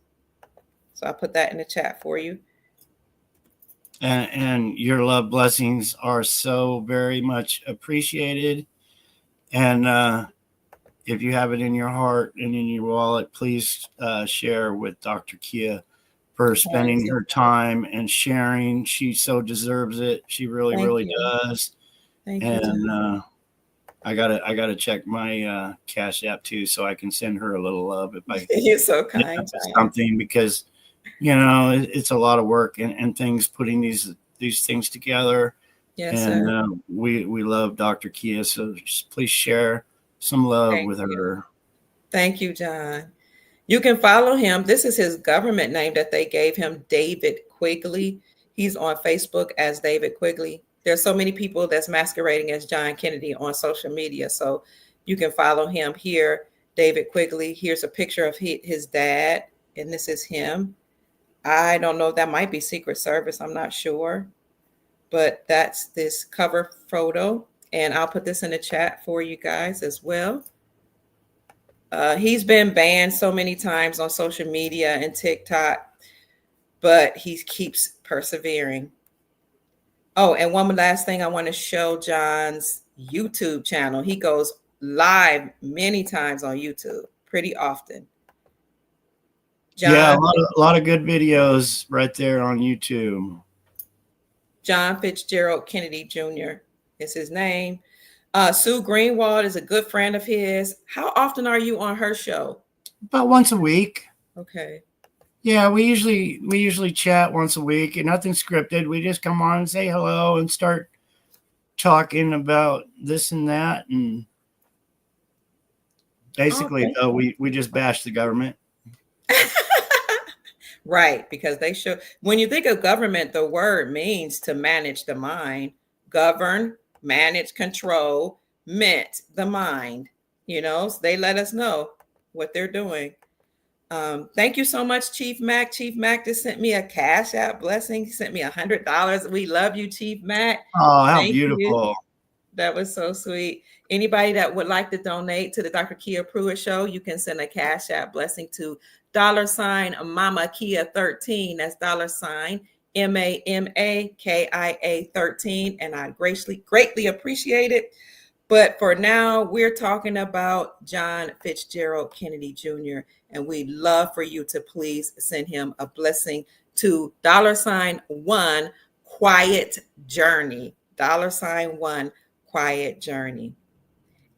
So I'll put that in the chat for you. And your love blessings are so very much appreciated. And if you have it in your heart and in your wallet, please share with Dr. Kia for spending her time and sharing. She so deserves it. She really, really does. Thank you. And I gotta check my Cash App too, so I can send her a little love if I. You're so kind. Something, because it's a lot of work and things putting these things together. Yes, and sir. We love Dr. Kia, so please share some love with her. Thank you, John. You can follow him. This is his government name that they gave him, David Quigley. He's on Facebook as David Quigley. There's so many people that's masquerading as John Kennedy on social media. So you can follow him here, David Quigley. Here's a picture of his dad, and this is him. I don't know, that might be Secret Service. I'm not sure. But that's this cover photo. And I'll put this in the chat for you guys as well. He's been banned so many times on social media and TikTok, but he keeps persevering. Oh, and one last thing I want to show John's YouTube channel. He goes live many times on YouTube, pretty often. John, yeah, a lot of good videos right there on YouTube. John Fitzgerald Kennedy Jr. is his name. Sue Greenwald is a good friend of his. How often are you on her show? About once a week. Okay. Yeah, we usually chat once a week, and nothing scripted. We just come on and say hello and start talking about this and that, and basically, though, we just bash the government. Right, because they show, when you think of government, the word means to manage the mind, govern, manage, control, meant the mind, so they let us know what they're doing. Thank you so much, Chief Mac. Chief Mac just sent me a Cash App blessing. He sent me $100. We love you, Chief Mac. Oh, how beautiful. That was so sweet. Anybody that would like to donate to the Dr. Kia Pruitt Show, you can send a Cash App blessing to $Mama Kia 13. That's $MAMAKIA 13. And I greatly appreciate it. But for now, we're talking about John Fitzgerald Kennedy Jr. And we'd love for you to please send him a blessing to $1 Quiet Journey. $1 Quiet Journey.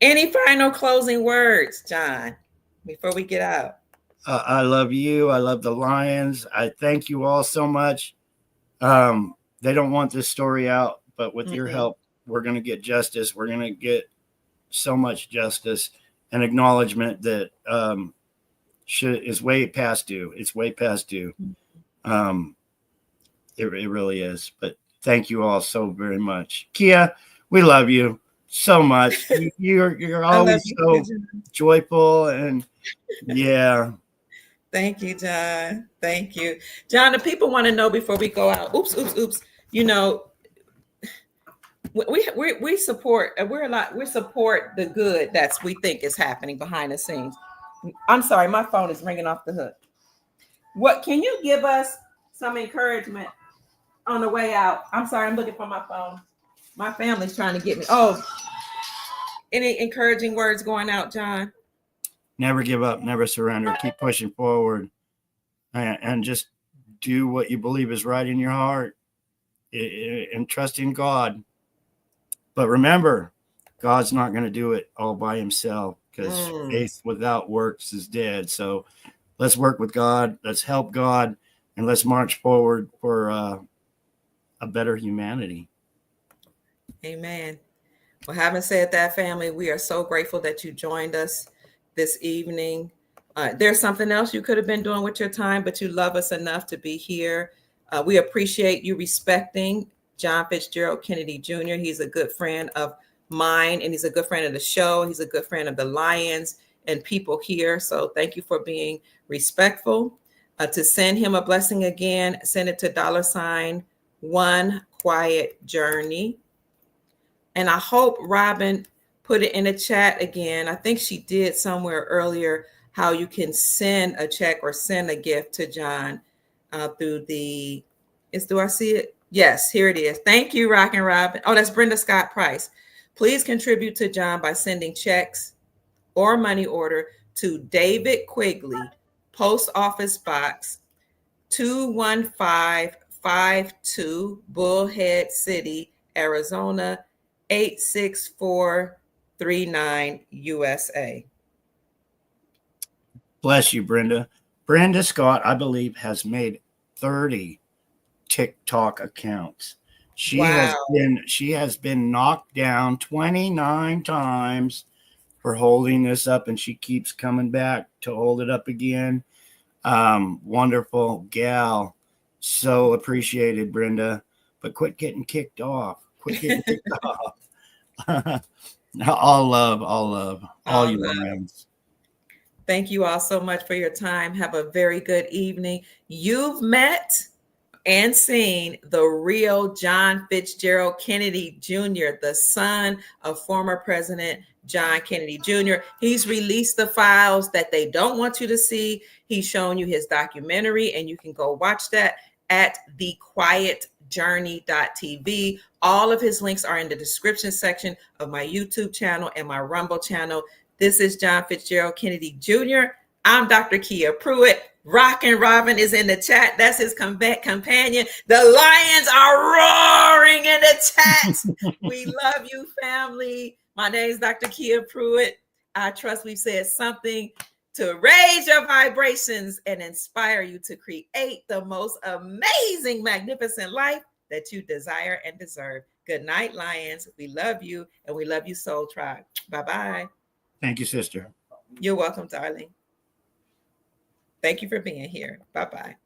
Any final closing words, John, before we get out? I love you. I love the Lions. I thank you all so much. They don't want this story out, but with your help, we're going to get justice. We're going to get so much justice. an acknowledgement that is way past due. It's way past due. It really is. But thank you all so very much. Kia, we love you so much. You're always so joyful, and yeah. Thank you, John. Thank you, John. The people want to know before we go out. Oops. You know, we support. We support the good that's we think is happening behind the scenes. I'm sorry, my phone is ringing off the hook. What can you give us some encouragement on the way out? I'm sorry, I'm looking for my phone. My family's trying to get me. Oh, any encouraging words going out, John? Never give up, never surrender. Keep pushing forward, and just do what you believe is right in your heart, and trust in God. But remember, God's not going to do it all by himself, because faith without works is dead. So let's work with God. Let's help God, and let's march forward for a better humanity. Amen. Well, having said that, family, we are so grateful that you joined us this evening. There's something else you could have been doing with your time, but you love us enough to be here. We appreciate you respecting John Fitzgerald Kennedy Jr. He's a good friend of mine, and he's a good friend of the show. He's a good friend of the Lions and people here. So thank you for being respectful. To send him a blessing again, send it to $1 Quiet Journey. And I hope Robin put it in the chat again. I think she did somewhere earlier how you can send a check or send a gift to John through the, do I see it? Yes, here it is. Thank you, Rockin' Robin. Oh, that's Brenda Scott Price. Please contribute to John by sending checks or money order to David Quigley, Post Office Box 21552, Bullhead City, Arizona 86439, USA. Bless you, Brenda. Brenda Scott, I believe, has made 30 TikTok accounts. She has been knocked down 29 times for holding this up, and she keeps coming back to hold it up again. Wonderful gal. So appreciated, Brenda. But quit getting kicked off. All love, all you friends. Thank you all so much for your time. Have a very good evening. You've met and seen the real John Fitzgerald Kennedy Jr., the son of former President John Kennedy Jr. He's released the files that they don't want you to see. He's shown you his documentary, and you can go watch that at thequietjourney.tv. All of his links are in the description section of my YouTube channel and my Rumble channel. This is John Fitzgerald Kennedy Jr. I'm Dr. Kia Pruitt. Rockin' Robin is in the chat. That's his companion. The Lions are roaring in the chat. We love you, family. My name is Dr. Kia Pruitt. I trust we've said something to raise your vibrations and inspire you to create the most amazing, magnificent life that you desire and deserve. Good night, Lions. We love you, and we love you, Soul Tribe. Bye-bye. Thank you, sister. You're welcome, darling. Thank you for being here. Bye-bye.